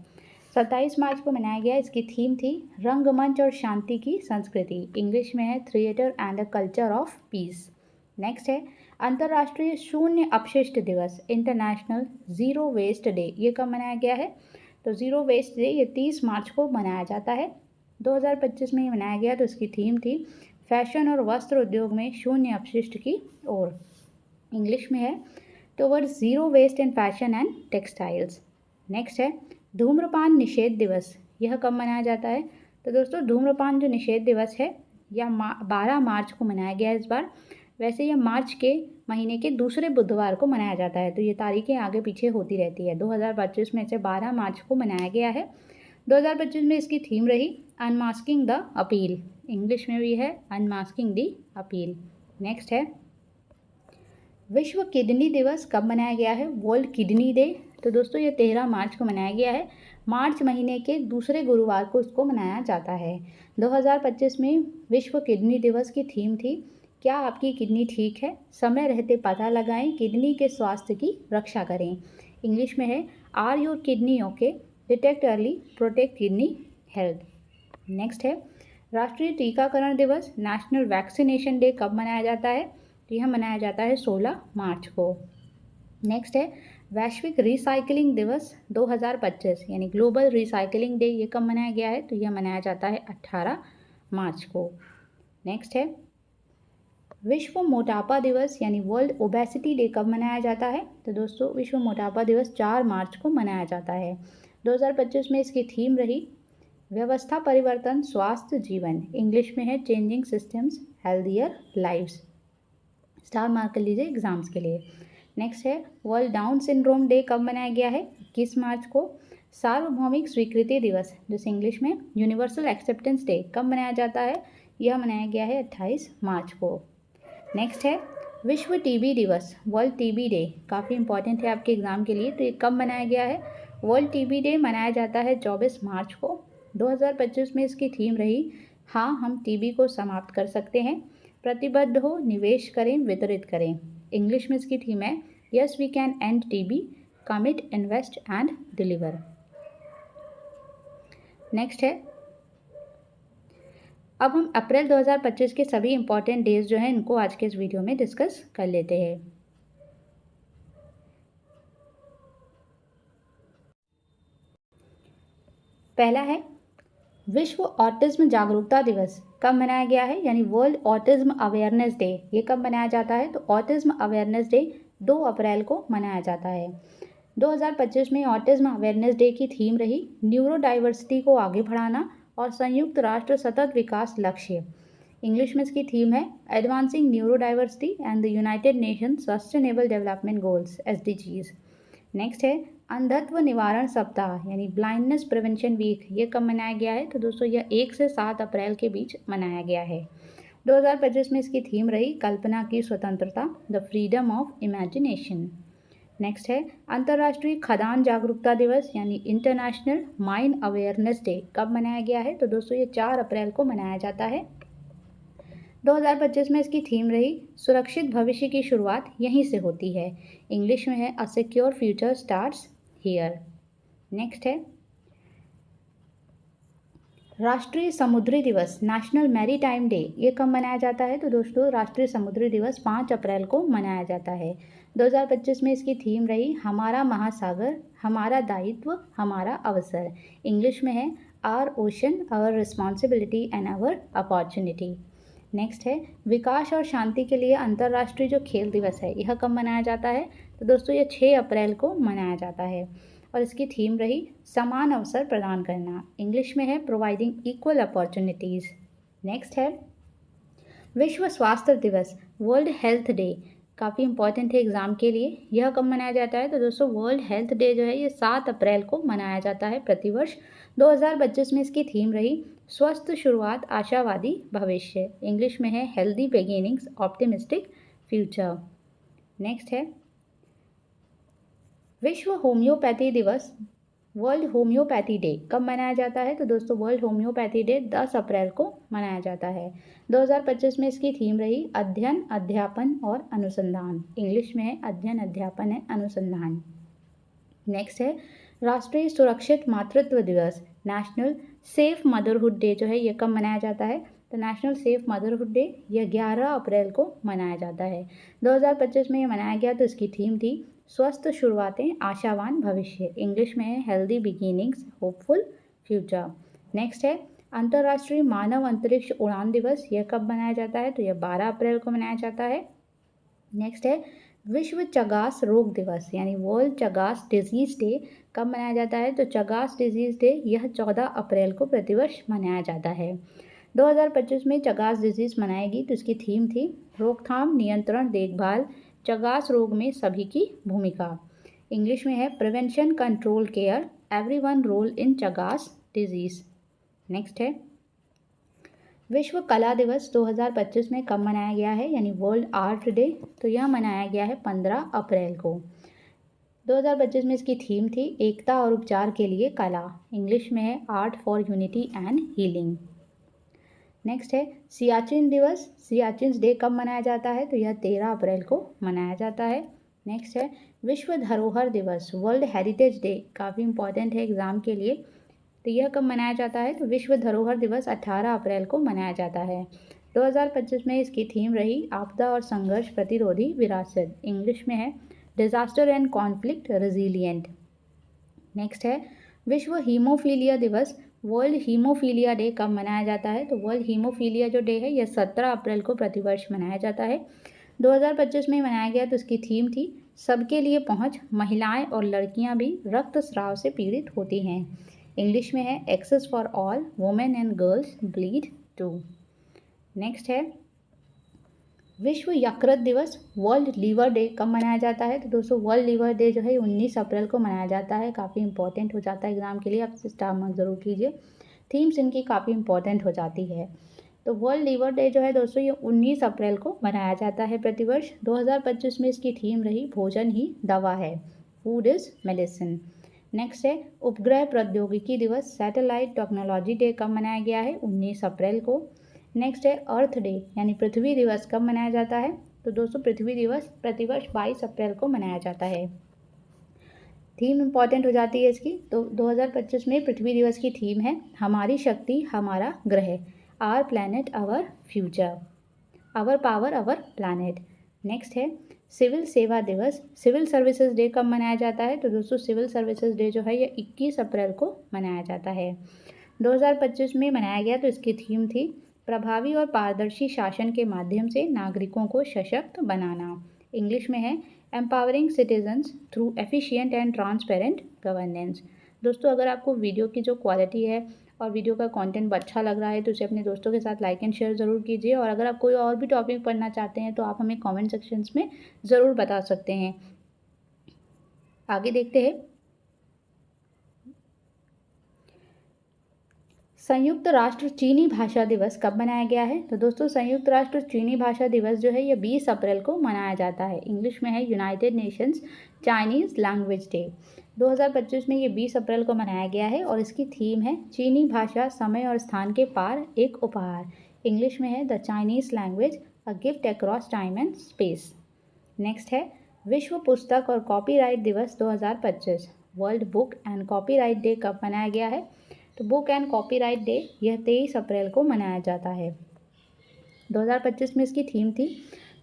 27 मार्च को मनाया गया। इसकी थीम थी रंगमंच और शांति की संस्कृति। इंग्लिश में है theatre and a culture of peace. Next है अंतर्राष्ट्रीय शून्य अपशिष्ट दिवस, इंटरनेशनल ज़ीरो वेस्ट डे, ये कब मनाया गया है? तो ज़ीरो वेस्ट डे ये 30 मार्च को मनाया जाता है। 2025 में ये मनाया गया तो इसकी थीम थी फैशन और वस्त्र उद्योग में शून्य अपशिष्ट की ओर। इंग्लिश में है towards zero waste in fashion and textiles. Next है धूम्रपान निषेध दिवस, यह कब मनाया जाता है? तो दोस्तों धूम्रपान जो निषेध दिवस है यह 12 मार्च को मनाया गया है इस बार। वैसे यह मार्च के महीने के दूसरे बुधवार को मनाया जाता है, तो ये तारीखें आगे पीछे होती रहती है। 2025 में से 12 मार्च को मनाया गया है। 2025 में इसकी थीम रही अनमास्किंग द अपील। इंग्लिश में भी है अनमास्किंग द अपील। नेक्स्ट है विश्व किडनी दिवस कब मनाया गया है? World kidney day. तो दोस्तों ये 13 मार्च को मनाया गया है। मार्च महीने के दूसरे गुरुवार को इसको मनाया जाता है। 2025 में विश्व किडनी दिवस की थीम थी क्या आपकी किडनी ठीक है, समय रहते पता लगाएं, किडनी के स्वास्थ्य की रक्षा करें। इंग्लिश में है are your kidney okay, detect early, protect kidney health. Next है राष्ट्रीय टीकाकरण दिवस, नेशनल वैक्सीनेशन डे कब मनाया जाता है? तो यह मनाया जाता है 16 मार्च को। नेक्स्ट है वैश्विक रिसाइकलिंग दिवस 2025 यानी ग्लोबल रिसाइकलिंग डे, ये कब मनाया गया है? तो यह मनाया जाता है 18 मार्च को। नेक्स्ट है विश्व मोटापा दिवस यानी वर्ल्ड ओबेसिटी डे कब मनाया जाता है? तो दोस्तों विश्व मोटापा दिवस 4 मार्च को मनाया जाता है। 2025 में इसकी थीम रही व्यवस्था परिवर्तन स्वास्थ्य जीवन, इंग्लिश में है changing systems healthier lives. Star mark कर लीजिए एग्जाम्स के लिए। नेक्स्ट है वर्ल्ड डाउन सिंड्रोम डे कब मनाया गया है? 21 मार्च को। सार्वभौमिक स्वीकृति दिवस जिसे इंग्लिश में यूनिवर्सल एक्सेप्टेंस डे कब मनाया जाता है? यह मनाया गया है 28 मार्च को। नेक्स्ट है विश्व टीबी दिवस, वर्ल्ड टीबी डे, काफ़ी इंपॉर्टेंट है आपके एग्ज़ाम के लिए। तो ये कब मनाया गया है? वर्ल्ड टीबी डे मनाया जाता है 24 मार्च को। 2025 में इसकी थीम रही हाँ हम टीबी को समाप्त कर सकते हैं, प्रतिबद्ध हो, निवेश करें, वितरित करें। इंग्लिश में इसकी थीम है yes we can end TB, commit, invest and deliver. Next है अब हम अप्रैल 2025 के सभी इंपॉर्टेंट डेज जो हैं इनको आज के इस वीडियो में डिस्कस कर लेते हैं। पहला है विश्व ऑटिज्म जागरूकता दिवस कब मनाया गया है? यानी वर्ल्ड ऑटिज्म अवेयरनेस डे, ये कब मनाया जाता है? तो ऑटिज्म अवेयरनेस डे 2 अप्रैल को मनाया जाता है। 2025 में ऑटिज्म अवेयरनेस डे की थीम रही न्यूरो डाइवर्सिटी को आगे बढ़ाना और संयुक्त राष्ट्र सतत विकास लक्ष्य। इंग्लिश में इसकी थीम है advancing neuro diversity and the United nation sustainable development goals SDGs। Next है अंधत्व निवारण सप्ताह यानी ब्लाइंडनेस प्रिवेंशन वीक, ये कब मनाया गया है? तो दोस्तों यह 1 से 7 अप्रैल के बीच मनाया गया है। 2025 में इसकी थीम रही कल्पना की स्वतंत्रता, the freedom of imagination. Next है अंतर्राष्ट्रीय खदान जागरूकता दिवस यानी इंटरनेशनल माइन अवेयरनेस डे कब मनाया गया है? तो दोस्तों ये 4 अप्रैल को मनाया जाता है। 2025 में इसकी थीम रही सुरक्षित भविष्य की शुरुआत यहीं से होती है। इंग्लिश में है a secure future starts here. Next है राष्ट्रीय समुद्री दिवस नेशनल मैरीटाइम डे, ये कब मनाया जाता है? तो दोस्तों राष्ट्रीय समुद्री दिवस 5 अप्रैल को मनाया जाता है। 2025 में इसकी थीम रही हमारा महासागर, हमारा दायित्व, हमारा अवसर। इंग्लिश में है our ocean, our responsibility and our opportunity. Next है विकास और शांति के लिए अंतर्राष्ट्रीय जो खेल दिवस है यह कब मनाया जाता है? तो दोस्तों ये 6 अप्रैल को मनाया जाता है और इसकी थीम रही समान अवसर प्रदान करना। इंग्लिश में है प्रोवाइडिंग इक्वल अपॉर्चुनिटीज़। नेक्स्ट है विश्व स्वास्थ्य दिवस, वर्ल्ड हेल्थ डे, काफ़ी इंपॉर्टेंट है एग्ज़ाम के लिए। यह कब मनाया जाता है? तो दोस्तों वर्ल्ड हेल्थ डे जो है ये 7 अप्रैल को मनाया जाता है प्रतिवर्ष। 2025 में इसकी थीम रही स्वस्थ शुरुआत आशावादी भविष्य। इंग्लिश में है healthy beginnings optimistic future. Next है विश्व होम्योपैथी दिवस, वर्ल्ड होम्योपैथी डे, कब मनाया जाता है? तो दोस्तों वर्ल्ड होम्योपैथी डे 10 अप्रैल को मनाया जाता है। 2025 में इसकी थीम रही अध्ययन, अध्यापन और अनुसंधान। इंग्लिश में है अध्ययन, अध्यापन है अनुसंधान। नेक्स्ट है राष्ट्रीय सुरक्षित मातृत्व दिवस, नेशनल सेफ मदरहुड डे जो है ये कब मनाया जाता है? तो नेशनल सेफ मदरहुड डे यह 11 अप्रैल को मनाया जाता है। 2025 में ये मनाया गया तो इसकी थीम थी स्वस्थ शुरुआतें आशावान भविष्य। इंग्लिश में है healthy beginnings hopeful future. Next है अंतर्राष्ट्रीय मानव अंतरिक्ष उड़ान दिवस, यह कब मनाया जाता है? तो यह 12 अप्रैल को मनाया जाता है। नेक्स्ट है विश्व चगास रोग दिवस यानी वर्ल्ड चगास डिजीज डे, कब मनाया जाता है? तो चगास डिजीज डे यह 14 अप्रैल को प्रतिवर्ष मनाया जाता है। 2025 में चगास डिजीज मनाएगी तो इसकी थीम थी रोकथाम, नियंत्रण, देखभाल, चगास रोग में सभी की भूमिका। इंग्लिश में है prevention, control, care, everyone role in Chagas disease. Next है विश्व कला दिवस 2025 में कब मनाया गया है? यानी वर्ल्ड आर्ट डे, तो यह मनाया गया है 15 अप्रैल को। 2025 में इसकी थीम थी एकता और उपचार के लिए कला। इंग्लिश में है art for unity and healing. Next है सियाचिन दिवस, सियाचिन डे कब मनाया जाता है? तो यह 13 अप्रैल को मनाया जाता है। नेक्स्ट है विश्व धरोहर दिवस, वर्ल्ड हेरिटेज डे, काफ़ी इंपॉर्टेंट है एग्जाम के लिए। तो यह कब मनाया जाता है? तो विश्व धरोहर दिवस 18 अप्रैल को मनाया जाता है। 2025 में इसकी थीम रही आपदा और संघर्ष प्रतिरोधी विरासत। इंग्लिश में है disaster and conflict resilient. Next है विश्व हीमोफीलिया दिवस, वर्ल्ड हीमोफीलिया डे कब मनाया जाता है? तो वर्ल्ड हीमोफीलिया जो डे है यह 17 अप्रैल को प्रतिवर्ष मनाया जाता है। 2025 में मनाया गया तो इसकी थीम थी सबके लिए पहुंच, महिलाएं और लड़कियां भी रक्तस्राव से पीड़ित होती हैं। इंग्लिश में है access for all, women and girls bleed too. Next है विश्व यकृत दिवस, वर्ल्ड लीवर डे कब मनाया जाता है? तो दोस्तों वर्ल्ड लीवर डे जो है 19 अप्रैल को मनाया जाता है। काफ़ी इंपॉर्टेंट हो जाता है एग्जाम के लिए, आप स्टार मार्क जरूर कीजिए। थीम्स इनकी काफ़ी इंपॉर्टेंट हो जाती है। तो वर्ल्ड लीवर डे जो है दोस्तों ये 19 अप्रैल को मनाया जाता है प्रतिवर्ष। 2025 में इसकी थीम रही भोजन ही दवा है, फूड इज मेडिसिन। नेक्स्ट है उपग्रह प्रौद्योगिकी दिवस, सैटेलाइट टेक्नोलॉजी डे कब मनाया गया है? 19 अप्रैल को। नेक्स्ट है अर्थ डे यानी पृथ्वी दिवस कब मनाया जाता है? तो दोस्तों पृथ्वी दिवस प्रतिवर्ष 22 अप्रैल को मनाया जाता है। थीम इंपॉर्टेंट हो जाती है इसकी। तो 2025 में पृथ्वी दिवस की थीम है हमारी शक्ति हमारा ग्रह, our planet our future, our power our planet. Next है सिविल सेवा दिवस, सिविल सर्विसेज डे कब मनाया जाता है? तो दोस्तों सिविल सर्विसेज डे जो है ये 21 अप्रैल को मनाया जाता है। 2025 में मनाया गया तो इसकी थीम थी प्रभावी और पारदर्शी शासन के माध्यम से नागरिकों को सशक्त बनाना। इंग्लिश में है empowering citizens through efficient and transparent governance. दोस्तों अगर आपको वीडियो की जो क्वालिटी है और वीडियो का कंटेंट अच्छा लग रहा है तो उसे अपने दोस्तों के साथ लाइक एंड शेयर ज़रूर कीजिए। और अगर आप कोई और भी टॉपिक पढ़ना चाहते हैं तो आप हमें कमेंट सेक्शंस में ज़रूर बता सकते हैं। आगे देखते हैं संयुक्त राष्ट्र चीनी भाषा दिवस कब मनाया गया है? तो दोस्तों संयुक्त राष्ट्र चीनी भाषा दिवस जो है ये 20 अप्रैल को मनाया जाता है। इंग्लिश में है United Nations Chinese language day. 2025 में ये 20 अप्रैल को मनाया गया है और इसकी थीम है चीनी भाषा समय और स्थान के पार एक उपहार। इंग्लिश में है the Chinese language a gift across time and space. Next है विश्व पुस्तक और कॉपीराइट दिवस 2025, world book and copyright day कब मनाया गया है? तो बुक एंड कॉपीराइट डे यह 23 अप्रैल को मनाया जाता है। 2025 में इसकी थीम थी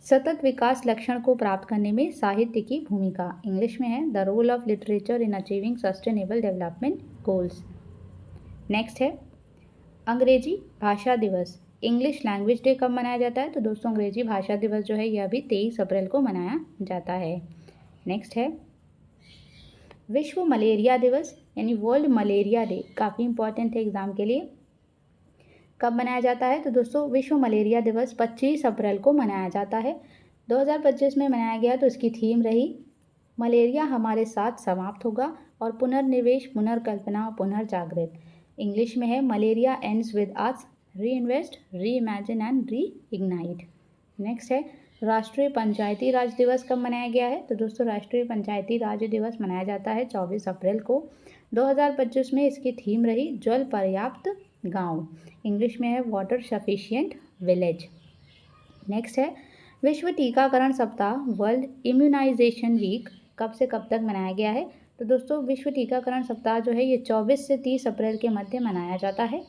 सतत विकास लक्ष्य को प्राप्त करने में साहित्य की भूमिका। इंग्लिश में है the role of literature in achieving sustainable development goals. Next है अंग्रेजी भाषा दिवस, इंग्लिश लैंग्वेज डे कब मनाया जाता है? तो दोस्तों अंग्रेजी भाषा दिवस जो है यह भी 23 अप्रैल को मनाया जाता है। नेक्स्ट है विश्व मलेरिया दिवस यानी वर्ल्ड मलेरिया डे, काफ़ी इंपॉर्टेंट है एग्जाम के लिए। कब मनाया जाता है? तो दोस्तों विश्व मलेरिया दिवस 25 अप्रैल को मनाया जाता है। 2025 में मनाया गया तो इसकी थीम रही मलेरिया हमारे साथ समाप्त होगा और पुनर्निवेश पुनर्कल्पना पुनर्जागृत। इंग्लिश में है मलेरिया एंड्स विद अस, री इन्वेस्ट री imagine and re ignite. Next है राष्ट्रीय पंचायती राज दिवस कब मनाया गया है? तो दोस्तों राष्ट्रीय पंचायती राज दिवस मनाया जाता है 24 अप्रैल को। 2025 में इसकी थीम रही जल पर्याप्त गांव। इंग्लिश में है वाटर सफिशिएंट विलेज। नेक्स्ट है विश्व टीकाकरण सप्ताह, वर्ल्ड इम्यूनाइजेशन वीक कब से कब तक मनाया गया है? तो दोस्तों विश्व टीकाकरण सप्ताह जो है ये 24 से 30 अप्रैल के मध्य मनाया जाता है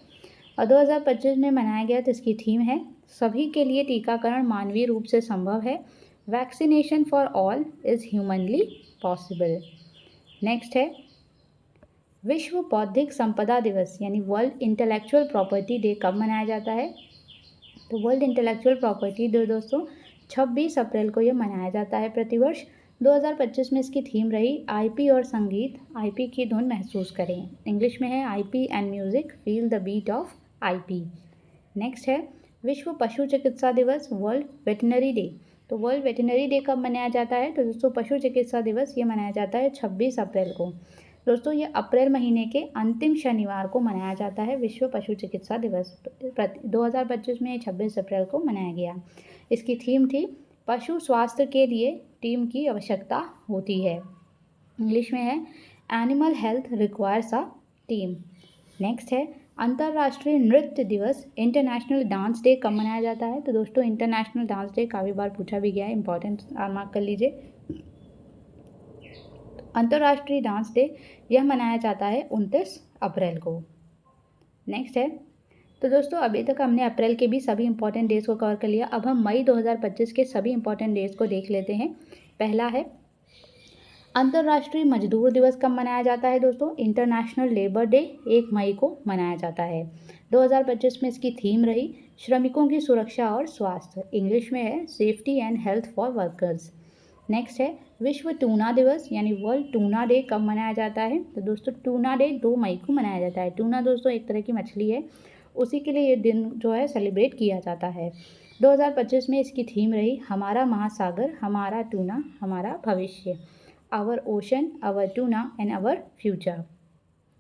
और 2025 में मनाया गया तो इसकी थीम है सभी के लिए टीकाकरण मानवीय रूप से संभव है, vaccination for all is humanly possible. Next है विश्व बौद्धिक संपदा दिवस यानी वर्ल्ड इंटेलेक्चुअल प्रॉपर्टी डे कब मनाया जाता है? तो वर्ल्ड इंटेलेक्चुअल प्रॉपर्टी डे दोस्तों 26 अप्रैल को यह मनाया जाता है प्रतिवर्ष। 2025 में इसकी थीम रही आईपी और संगीत, आईपी की धुन महसूस करें। इंग्लिश में है IP and music feel the beat of IP. Next है विश्व पशु चिकित्सा दिवस, वर्ल्ड वेटनरी डे। तो वर्ल्ड वेटनरी डे कब मनाया जाता है? तो दोस्तों पशु चिकित्सा दिवस ये मनाया जाता है 26 अप्रैल को। दोस्तों ये अप्रैल महीने के अंतिम शनिवार को मनाया जाता है विश्व पशु चिकित्सा दिवस। 2025 में 26 अप्रैल को मनाया गया। इसकी थीम थी पशु स्वास्थ्य के लिए टीम की आवश्यकता होती है। इंग्लिश में है animal health requires a team. Next है अंतर्राष्ट्रीय नृत्य दिवस, इंटरनेशनल डांस डे कब मनाया जाता है? तो दोस्तों इंटरनेशनल डांस डे काफ़ी बार पूछा भी गया है, इंपॉर्टेंट मार्क कर लीजिए। अंतर्राष्ट्रीय डांस डे यह मनाया जाता है 29 अप्रैल को। नेक्स्ट है तो दोस्तों अभी तक हमने अप्रैल के भी सभी इंपॉर्टेंट डेज को कवर कर लिया। अब हम मई 2025 के सभी इंपॉर्टेंट डेज को देख लेते हैं। पहला है अंतर्राष्ट्रीय मजदूर दिवस कब मनाया जाता है दोस्तों? इंटरनेशनल लेबर डे 1 मई को मनाया जाता है। 2025 में इसकी थीम रही श्रमिकों की सुरक्षा और स्वास्थ्य। इंग्लिश में है safety and health for workers. Next है विश्व टूना दिवस यानी वर्ल्ड टूना डे कब मनाया जाता है? तो दोस्तों टूना डे 2 मई को मनाया जाता है। टूना दोस्तों एक तरह की मछली है, उसी के लिए ये दिन जो है सेलिब्रेट किया जाता है। 2025 में इसकी थीम रही हमारा महासागर, हमारा टूना, हमारा भविष्य। Our ocean, our tuna and our future.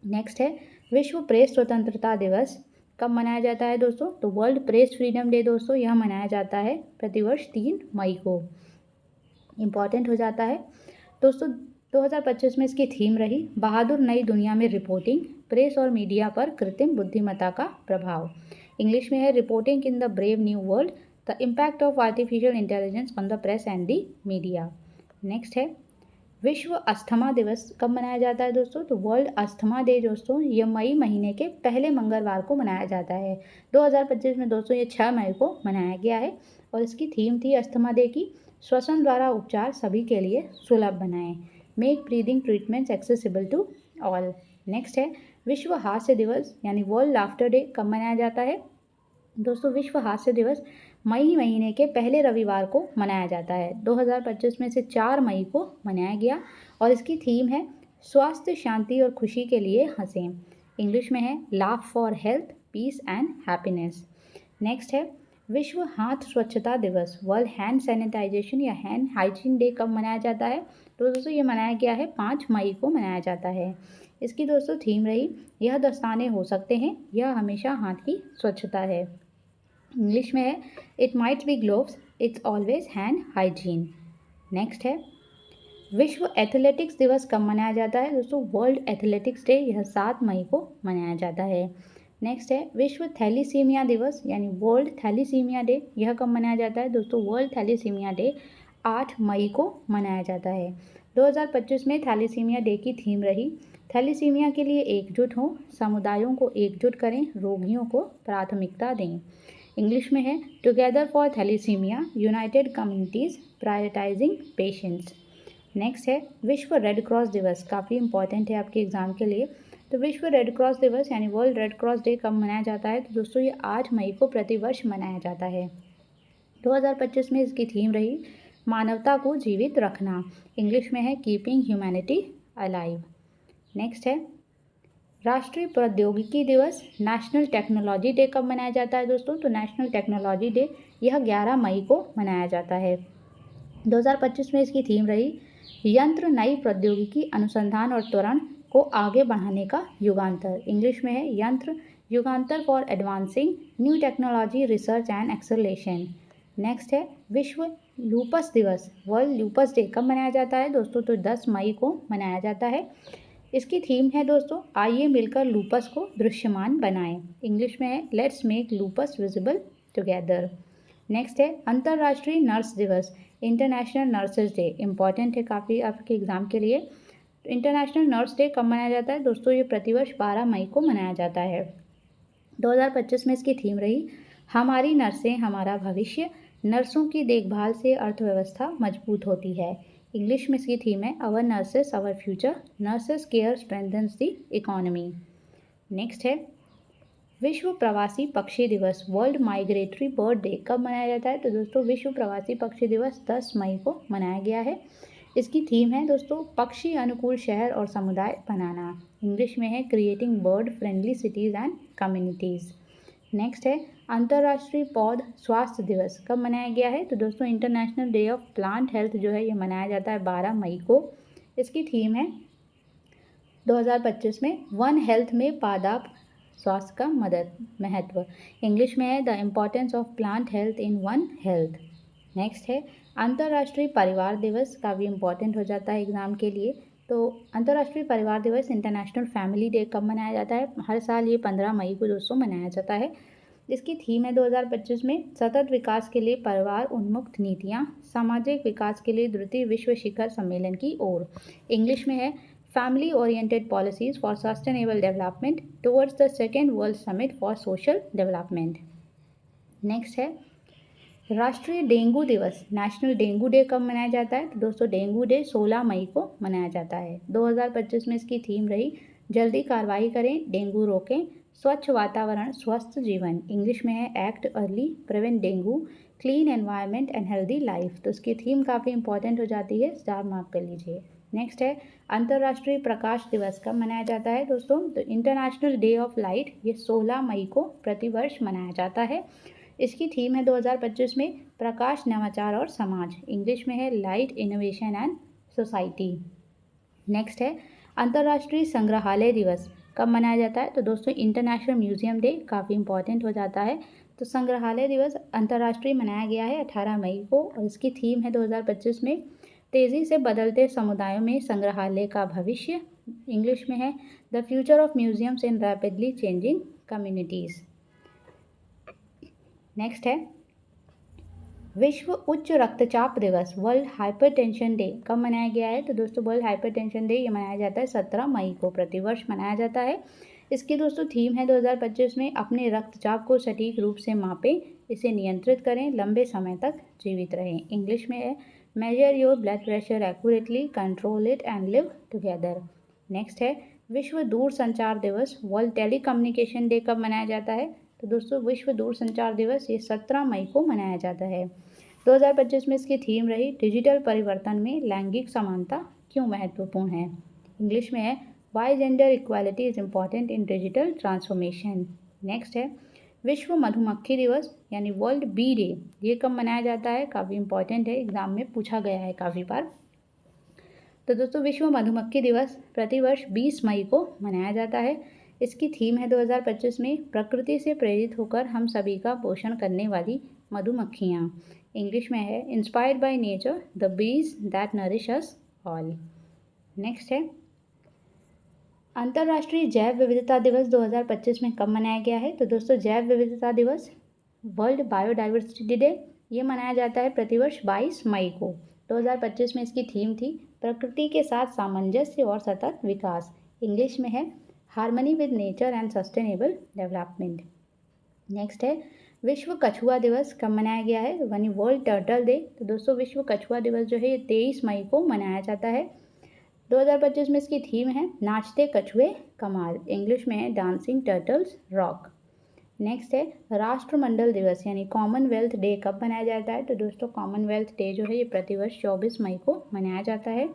Next है विश्व प्रेस स्वतंत्रता दिवस कब मनाया जाता है दोस्तों? तो वर्ल्ड प्रेस फ्रीडम डे दोस्तों यह मनाया जाता है प्रतिवर्ष 3 मई को। इम्पॉर्टेंट हो जाता है दोस्तों। 2025 में इसकी थीम रही बहादुर नई दुनिया में रिपोर्टिंग, प्रेस और मीडिया पर कृत्रिम बुद्धिमत्ता का प्रभाव। इंग्लिश में है reporting in the brave new world, the impact of artificial intelligence on the press and the media. Next है विश्व अस्थमा दिवस कब मनाया जाता है दोस्तों? तो वर्ल्ड अस्थमा डे दोस्तों यह मई महीने के पहले मंगलवार को मनाया जाता है। 2025 में दोस्तों ये 6 मई को मनाया गया है और इसकी थीम थी अस्थमा डे की श्वसन द्वारा उपचार सभी के लिए सुलभ बनाएं, make breathing treatments accessible to all. Next है विश्व हास्य दिवस यानी वर्ल्ड लाफ्टर डे कब मनाया जाता है दोस्तों? विश्व हास्य दिवस मई महीने के पहले रविवार को मनाया जाता है। 2025 में से 4 मई को मनाया गया और इसकी थीम है स्वास्थ्य, शांति और खुशी के लिए हंसें। इंग्लिश में है laugh for health, peace and happiness. Next है विश्व हाथ स्वच्छता दिवस, वर्ल्ड हैंड सैनिटाइजेशन या हैंड हाइजीन डे कब मनाया जाता है? तो दोस्तों ये मनाया गया है 5 मई को मनाया जाता है। इसकी दोस्तों थीम रही यह दस्ताने हो सकते हैं, यह हमेशा हाथ की स्वच्छता है। इंग्लिश में है it might be gloves, it's always hand hygiene. Next है विश्व एथलेटिक्स दिवस कब मनाया जाता है दोस्तों? वर्ल्ड एथलेटिक्स डे यह 7 मई को मनाया जाता है। नेक्स्ट है विश्व थैलीसीमिया दिवस यानी वर्ल्ड थैलीसीमिया डे, यह कब मनाया जाता है दोस्तों? वर्ल्ड थैलीसीमिया डे 8 मई को मनाया जाता है। 2025 में थैलीसीमिया डे की थीम रही थैलीसीमिया के लिए एकजुट हों, समुदायों को एकजुट करें, रोगियों को प्राथमिकता दें। इंग्लिश में है together for thalassemia, united communities prioritizing patients. Next है विश्व रेड क्रॉस दिवस, काफ़ी इंपॉर्टेंट है आपके एग्जाम के लिए। तो विश्व रेड क्रॉस दिवस यानी वर्ल्ड रेड क्रॉस डे कब मनाया जाता है? तो दोस्तों ये 8 मई को प्रतिवर्ष मनाया जाता है। 2025 में इसकी थीम रही मानवता को जीवित रखना। इंग्लिश में है कीपिंग ह्यूमैनिटी अलाइव। नेक्स्ट है राष्ट्रीय प्रौद्योगिकी दिवस, नेशनल टेक्नोलॉजी डे कब मनाया जाता है दोस्तों? तो नेशनल टेक्नोलॉजी डे यह 11 मई को मनाया जाता है। 2025 में इसकी थीम रही यंत्र नई प्रौद्योगिकी अनुसंधान और त्वरण को आगे बढ़ाने का युगांतर। इंग्लिश में है Yantra Yugantar for advancing new technology research and acceleration. Next है विश्व लूपस दिवस, वर्ल्ड लूपस डे कब मनाया जाता है दोस्तों? तो 10 मई को मनाया जाता है। इसकी थीम है दोस्तों आइए मिलकर लूपस को दृश्यमान बनाएं। इंग्लिश में है let's make lupus visible together. Next है अंतर्राष्ट्रीय नर्स दिवस, इंटरनेशनल नर्सेज डे, इंपॉर्टेंट है काफ़ी आपके एग्जाम के लिए। इंटरनेशनल नर्स डे कब मनाया जाता है दोस्तों? ये प्रतिवर्ष 12 मई को मनाया जाता है। 2025 में इसकी थीम रही हमारी नर्सें हमारा भविष्य, नर्सों की देखभाल से अर्थव्यवस्था मजबूत होती है। इंग्लिश में इसकी थीम है our nurses our future, nurses care strengthens the economy. Next है विश्व प्रवासी पक्षी दिवस, वर्ल्ड माइग्रेटरी बर्ड डे कब मनाया जाता है? तो दोस्तों विश्व प्रवासी पक्षी दिवस 10 मई को मनाया गया है। इसकी थीम है दोस्तों पक्षी अनुकूल शहर और समुदाय बनाना। इंग्लिश में है creating bird friendly cities and communities. Next है अंतर्राष्ट्रीय पौध स्वास्थ्य दिवस कब मनाया गया है? तो दोस्तों international day of plant health जो है ये मनाया जाता है 12 मई को। इसकी थीम है 2025 में वन हेल्थ में पादप स्वास्थ्य का महत्व। इंग्लिश में है the importance of plant health in one health. Next है अंतर्राष्ट्रीय परिवार दिवस, काफ़ी इंपॉर्टेंट हो जाता है एग्जाम के लिए। तो अंतर्राष्ट्रीय परिवार दिवस इंटरनेशनल फैमिली डे कब मनाया जाता है? हर साल ये 15 मई को दोस्तों मनाया जाता है। इसकी थीम है 2025 में सतत विकास के लिए परिवार उन्मुक्त नीतियाँ, सामाजिक विकास के लिए द्वितीय विश्व शिखर सम्मेलन की ओर। इंग्लिश में है family oriented policies for sustainable development towards the second world summit for social development. Next है राष्ट्रीय डेंगू दिवस, नेशनल डेंगू डे कब मनाया जाता है? तो दोस्तों डेंगू डे 16 मई को मनाया जाता है। 2025 में इसकी थीम रही जल्दी कार्रवाई करें, डेंगू रोकें, स्वच्छ वातावरण, स्वस्थ जीवन। इंग्लिश में है act early, prevent dengue, clean environment and healthy life. तो इसकी थीम काफ़ी इंपॉर्टेंट हो जाती है, स्टार मार्क कर लीजिए। नेक्स्ट है अंतर्राष्ट्रीय प्रकाश दिवस कब मनाया जाता है दोस्तों? तो इंटरनेशनल डे ऑफ लाइट, ये 16 मई को प्रतिवर्ष मनाया जाता है। इसकी थीम है 2025 में प्रकाश, नवाचार और समाज। इंग्लिश में है light, innovation and society. Next है अंतर्राष्ट्रीय संग्रहालय दिवस कब मनाया जाता है? तो दोस्तों इंटरनेशनल म्यूजियम डे काफ़ी इंपॉर्टेंट हो जाता है। तो संग्रहालय दिवस अंतर्राष्ट्रीय मनाया गया है 18 मई को और इसकी थीम है 2025 में तेज़ी से बदलते समुदायों में संग्रहालय का भविष्य। इंग्लिश में है the future of museums in rapidly changing communities. Next है विश्व उच्च रक्तचाप दिवस, वर्ल्ड हाइपरटेंशन डे कब मनाया गया है? तो दोस्तों वर्ल्ड हाइपरटेंशन डे ये मनाया जाता है 17 मई को, प्रतिवर्ष मनाया जाता है। इसकी दोस्तों थीम है 2025 में अपने रक्तचाप को सटीक रूप से मापें, इसे नियंत्रित करें, लंबे समय तक जीवित रहें। इंग्लिश में है major your blood pressure accurately, control it and live together. Next है विश्व दूरसंचार दिवस, वर्ल्ड टेलीकम्युनिकेशन डे कब मनाया जाता है? तो दोस्तों विश्व दूरसंचार दिवस ये 17 मई को मनाया जाता है। 2025 में इसकी थीम रही डिजिटल परिवर्तन में लैंगिक समानता क्यों महत्वपूर्ण है। इंग्लिश में है why gender equality is important in digital transformation. Next है विश्व मधुमक्खी दिवस यानी वर्ल्ड बी डे, ये कब मनाया जाता है? काफ़ी इंपॉर्टेंट है, एग्जाम में पूछा गया है काफ़ी बार। तो दोस्तों विश्व मधुमक्खी दिवस प्रतिवर्ष 20 मई को मनाया जाता है। इसकी थीम है 2025 में प्रकृति से प्रेरित होकर हम सभी का पोषण करने वाली मधुमक्खियाँ। इंग्लिश में है inspired by nature, the bees that nourish us all. Next है अंतर्राष्ट्रीय जैव विविधता दिवस 2025 में कब मनाया गया है? तो दोस्तों जैव विविधता दिवस, वर्ल्ड बायोडाइवर्सिटी डे, ये मनाया जाता है प्रतिवर्ष 22 मई को। 2025 में इसकी थीम थी प्रकृति के साथ सामंजस्य और सतत विकास। इंग्लिश में है harmony with nature and sustainable development. Next है विश्व कछुआ दिवस कब मनाया गया है? यानी वर्ल्ड टर्टल डे। तो दोस्तों विश्व कछुआ दिवस जो है ये 23 मई को मनाया जाता है। 2025 में इसकी थीम है नाचते कछुए कमाल। इंग्लिश में है डांसिंग टर्टल्स रॉक। नेक्स्ट है राष्ट्रमंडल दिवस यानी कॉमनवेल्थ डे कब मनाया जाता है? तो दोस्तों कॉमनवेल्थ डे जो है ये प्रतिवर्ष 24 मई को मनाया जाता है।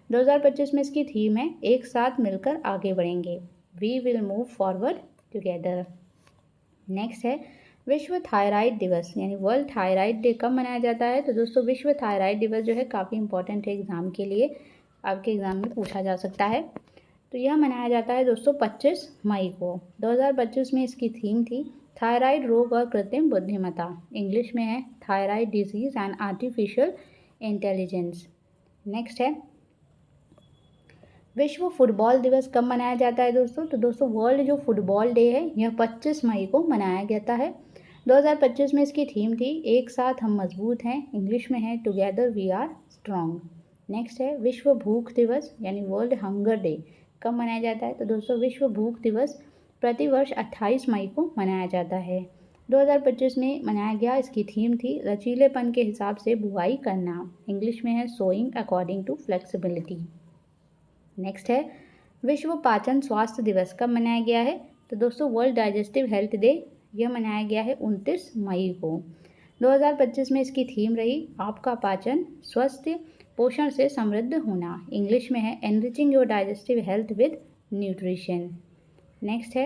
2025 में इसकी थीम है एक साथ मिलकर आगे बढ़ेंगे, we will move forward together. Next है विश्व थायराइड दिवस यानी वर्ल्ड थायराइड डे कब मनाया जाता है? तो दोस्तों विश्व थायराइड दिवस जो है काफ़ी इंपॉर्टेंट है एग्जाम के लिए, आपके एग्जाम में पूछा जा सकता है। तो यह मनाया जाता है दोस्तों 25 मई को। 2025 में इसकी थीम थी थायराइड रोग और कृत्रिम बुद्धिमत्ता। इंग्लिश में है thyroid disease and artificial intelligence. Next है विश्व फुटबॉल दिवस कब मनाया जाता है दोस्तों? तो दोस्तों वर्ल्ड जो फुटबॉल डे है यह 25 मई को मनाया जाता है। 2025 में इसकी थीम थी एक साथ हम मजबूत हैं। इंग्लिश में है together we are strong. Next है विश्व भूख दिवस यानी वर्ल्ड हंगर डे कब मनाया जाता है? तो दोस्तों विश्व भूख दिवस प्रतिवर्ष 28 मई को मनाया जाता है। 2025 में मनाया गया, इसकी थीम थी लचीलेपन के हिसाब से बुआई करना। इंग्लिश में है sowing according to flexibility. Next है विश्व पाचन स्वास्थ्य दिवस कब मनाया गया है? तो दोस्तों वर्ल्ड डाइजेस्टिव हेल्थ डे यह मनाया गया है 29 मई को। 2025 में इसकी थीम रही आपका पाचन स्वस्थ पोषण से समृद्ध होना। इंग्लिश में है enriching your digestive health with nutrition. Next है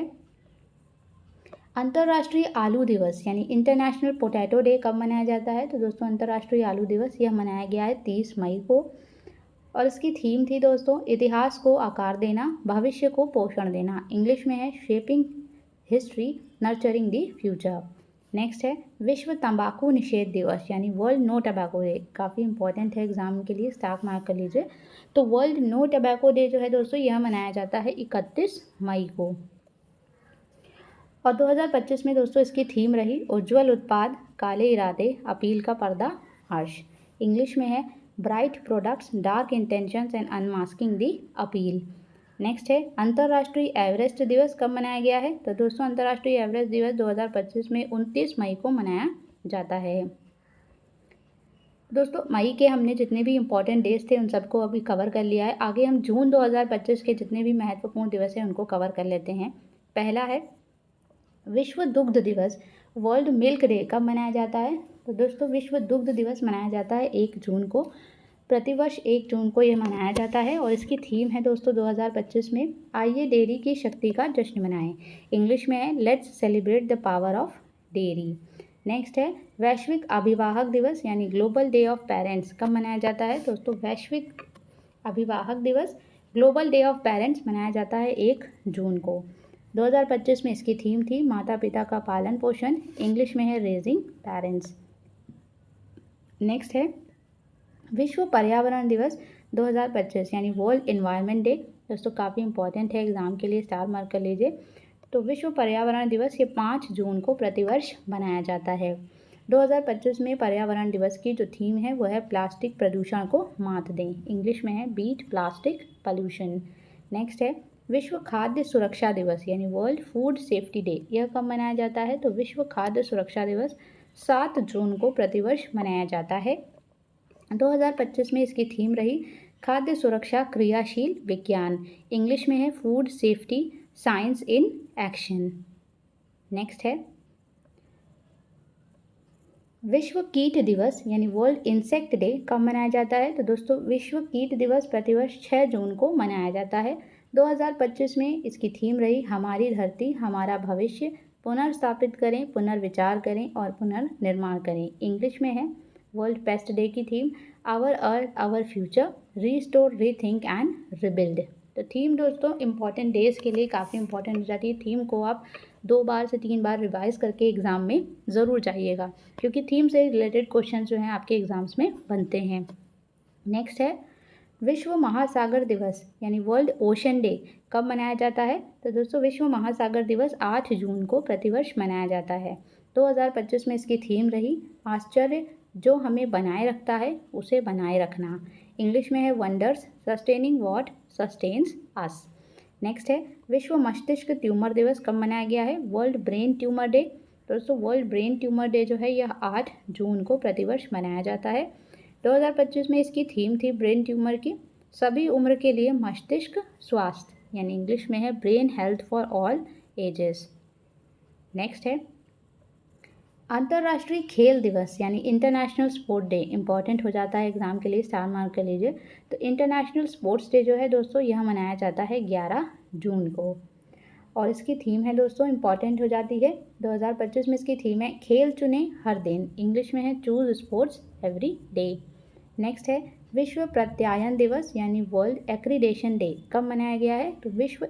अंतर्राष्ट्रीय आलू दिवस यानी इंटरनेशनल पोटैटो डे कब मनाया जाता है? तो दोस्तों अंतर्राष्ट्रीय आलू दिवस यह मनाया गया है 30 मई को और इसकी थीम थी दोस्तों इतिहास को आकार देना, भविष्य को पोषण देना। इंग्लिश में है shaping history nurturing the future. Next है विश्व तंबाकू निषेध दिवस यानी वर्ल्ड नो टबैको डे। काफ़ी इंपॉर्टेंट है एग्जाम के लिए, स्टार मार्क कर लीजिए। तो वर्ल्ड नो टबैको डे जो है दोस्तों यह मनाया जाता है 31 मई को। और 2025 में दोस्तों इसकी थीम रही उज्ज्वल उत्पाद काले इरादे अपील का पर्दा फाश। इंग्लिश में है bright products dark intentions and unmasking the appeal. Next है अंतर्राष्ट्रीय एवरेस्ट दिवस कब मनाया गया है? तो दोस्तों अंतर्राष्ट्रीय एवरेस्ट दिवस 2025 में 29 मई को मनाया जाता है। दोस्तों मई के हमने जितने भी इम्पोर्टेंट डेज थे उन सबको अभी कवर कर लिया है। आगे हम जून 2025 के जितने भी महत्वपूर्ण दिवस हैं उनको कवर कर लेते हैं। पहला है विश्व दुग्ध दिवस, वर्ल्ड मिल्क डे। कब मनाया जाता है? तो दोस्तों विश्व दुग्ध दिवस मनाया जाता है 1 जून को। प्रतिवर्ष 1 जून को ये मनाया जाता है और इसकी थीम है दोस्तों 2025 में आइए डेयरी की शक्ति का जश्न मनाएं। इंग्लिश में है let's celebrate the power of dairy. Next है वैश्विक अभिवाहक दिवस यानी ग्लोबल डे ऑफ पेरेंट्स। कब मनाया जाता है दोस्तों? वैश्विक अभिवाहक दिवस ग्लोबल डे ऑफ पेरेंट्स मनाया जाता है 1 जून को। 2025 में इसकी थीम थी माता पिता का पालन पोषण। इंग्लिश में है रेजिंग पेरेंट्स। नेक्स्ट है विश्व पर्यावरण दिवस 2025 यानी वर्ल्ड एनवायरनमेंट डे। दोस्तों काफ़ी इंपॉर्टेंट है, एग्जाम के लिए स्टार मार्क कर लीजिए। तो विश्व पर्यावरण दिवस ये 5 जून को प्रतिवर्ष मनाया जाता है। 2025 में पर्यावरण दिवस की जो थीम है वो है प्लास्टिक प्रदूषण को मात दें। इंग्लिश में है बीट प्लास्टिक पॉल्यूशन। नेक्स्ट है विश्व खाद्य सुरक्षा दिवस यानी वर्ल्ड फूड सेफ्टी डे। यह कब मनाया जाता है? तो विश्व खाद्य सुरक्षा दिवस 7 जून को प्रतिवर्ष मनाया जाता है। 2025 में इसकी थीम रही खाद्य सुरक्षा क्रियाशील विज्ञान। इंग्लिश में है food safety science in action. Next है विश्व कीट दिवस यानी वर्ल्ड इंसेक्ट डे। कब मनाया जाता है? तो दोस्तों विश्व कीट दिवस प्रतिवर्ष 6 जून को मनाया जाता है। 2025 में इसकी थीम रही हमारी धरती हमारा भविष्य, पुनर्स्थापित करें, पुनर्विचार करें और पुनर्निर्माण करें। इंग्लिश में है वर्ल्ड पेस्ट डे की theme our earth our future, restore rethink and rebuild. तो थीम दोस्तों इंपॉर्टेंट डेज के लिए काफ़ी इंपॉर्टेंट हो जाती है। थीम को आप 2 बार से 3 बार रिवाइज करके एग्ज़ाम में ज़रूर जाइएगा, क्योंकि थीम से रिलेटेड क्वेश्चन जो हैं आपके एग्ज़ाम्स में बनते हैं। नेक्स्ट है विश्व महासागर दिवस यानी वर्ल्ड ओशन डे। कब मनाया जाता है? तो दोस्तों विश्व महासागर दिवस 8 जून को प्रतिवर्ष मनाया जाता है। 2025 में इसकी थीम रही आश्चर्य जो हमें बनाए रखता है उसे बनाए रखना। इंग्लिश में है wonders sustaining what sustains us. Next है विश्व मस्तिष्क ट्यूमर दिवस। कब मनाया गया है? World brain tumour day. दोस्तों वर्ल्ड ब्रेन ट्यूमर डे जो है यह 8 जून को प्रतिवर्ष मनाया जाता है। 2025 में इसकी थीम थी ब्रेन ट्यूमर की सभी उम्र के लिए मस्तिष्क स्वास्थ्य यानी इंग्लिश में है brain health for all ages. Next है अंतर्राष्ट्रीय खेल दिवस यानी इंटरनेशनल स्पोर्ट डे। इंपॉर्टेंट हो जाता है एग्जाम के लिए, स्टार मार्क कर लीजिए। तो इंटरनेशनल स्पोर्ट्स डे जो है दोस्तों यह मनाया जाता है 11 जून को और इसकी थीम है दोस्तों इंपॉर्टेंट हो जाती है 2025 में इसकी थीम है खेल चुने हर दिन। इंग्लिश में है choose sports every day. Next है विश्व प्रत्यायन दिवस यानी वर्ल्ड एक्रीडेशन डे। कब मनाया गया है? तो विश्व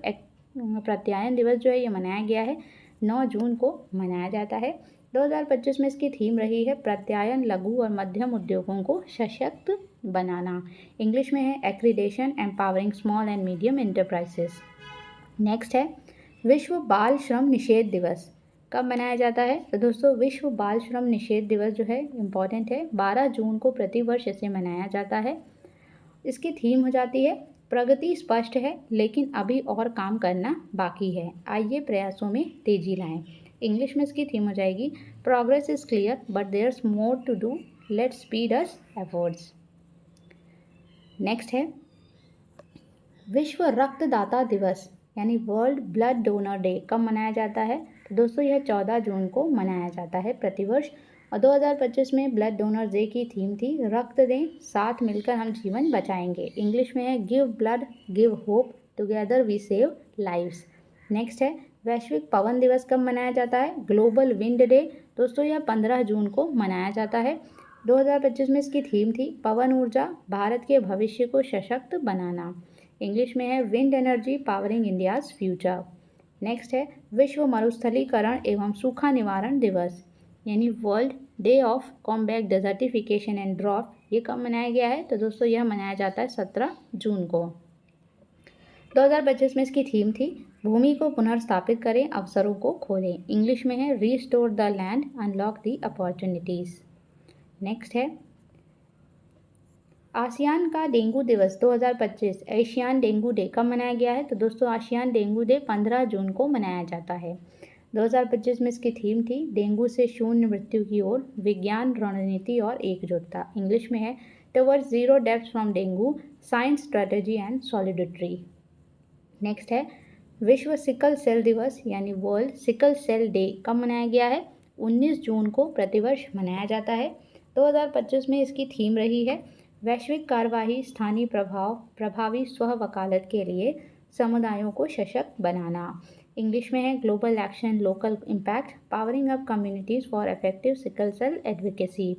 प्रत्यायन दिवस जो है ये मनाया गया है 9 जून को मनाया जाता है। 2025 में इसकी थीम रही है प्रत्यायन लघु और मध्यम उद्योगों को सशक्त बनाना। इंग्लिश में है accreditation empowering small and medium enterprises. Next है विश्व बाल श्रम निषेध दिवस। कब मनाया जाता है? तो दोस्तों विश्व बाल श्रम निषेध दिवस जो है इम्पॉर्टेंट है 12 जून को प्रतिवर्ष इसे मनाया जाता है। इसकी थीम हो जाती है प्रगति स्पष्ट है लेकिन अभी और काम करना बाकी है, आइए प्रयासों में तेजी लाएं। इंग्लिश में इसकी थीम हो जाएगी progress is clear but there's more to do, let's speed us efforts. Next है विश्व रक्तदाता दिवस यानी वर्ल्ड ब्लड डोनर डे। कब मनाया जाता है? तो दोस्तों यह 14 जून को मनाया जाता है प्रतिवर्ष और 2025 में ब्लड डोनर डे की थीम थी रक्त दें साथ मिलकर हम जीवन बचाएंगे। इंग्लिश में है give blood give hope together we save lives. Next है वैश्विक पवन दिवस। कब मनाया जाता है? Global wind day. दोस्तों यह 15 जून को मनाया जाता है। 2025 में इसकी थीम थी पवन ऊर्जा भारत के भविष्य को सशक्त बनाना। इंग्लिश में है wind energy powering India's future. Next है विश्व मरुस्थलीकरण एवं सूखा निवारण दिवस यानी world day of combat desertification and drought. ये कब मनाया गया है? तो दोस्तों यह मनाया जाता है 17 जून को। 2025 में इसकी थीम थी भूमि को पुनर्स्थापित करें अवसरों को खोलें। इंग्लिश में है restore the land unlock the opportunities. Next है आसियान का डेंगू दिवस 2025 एशियान डेंगू डे। कब मनाया गया है? तो दोस्तों आसियान डेंगू डे 15 जून को मनाया जाता है। 2025 में इसकी थीम थी डेंगू से शून्य मृत्यु की ओर, विज्ञान, रणनीति और एकजुटता। इंग्लिश में है towards zero deaths from dengue, science, strategy and solidity. Next है विश्व सिकल सेल दिवस यानी वर्ल्ड सिकल सेल डे कब मनाया गया है? 19 जून को प्रतिवर्ष मनाया जाता है। 2025 में इसकी थीम रही है वैश्विक कार्यवाही, स्थानीय प्रभाव, प्रभावी स्व वकालत के लिए समुदायों को सशक्त बनाना। इंग्लिश में है global action, local impact, powering up communities for effective sickle cell advocacy.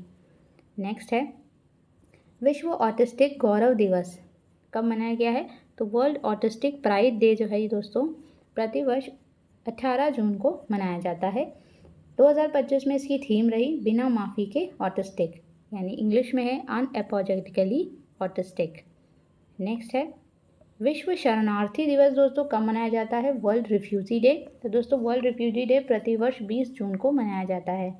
Next है विश्व ऑटिस्टिक गौरव दिवस कब मनाया गया है? तो वर्ल्ड ऑटिस्टिक प्राइड डे जो है ये दोस्तों प्रतिवर्ष 18 जून को मनाया जाता है। 2025 में इसकी थीम रही बिना माफ़ी के ऑटिस्टिक, यानी इंग्लिश में है अनएपोजेटिकली ऑटिस्टिक। नेक्स्ट है विश्व शरणार्थी दिवस दोस्तों कब मनाया जाता है? World refugee day. तो दोस्तों वर्ल्ड रिफ्यूजी डे प्रतिवर्ष 20 जून को मनाया जाता है।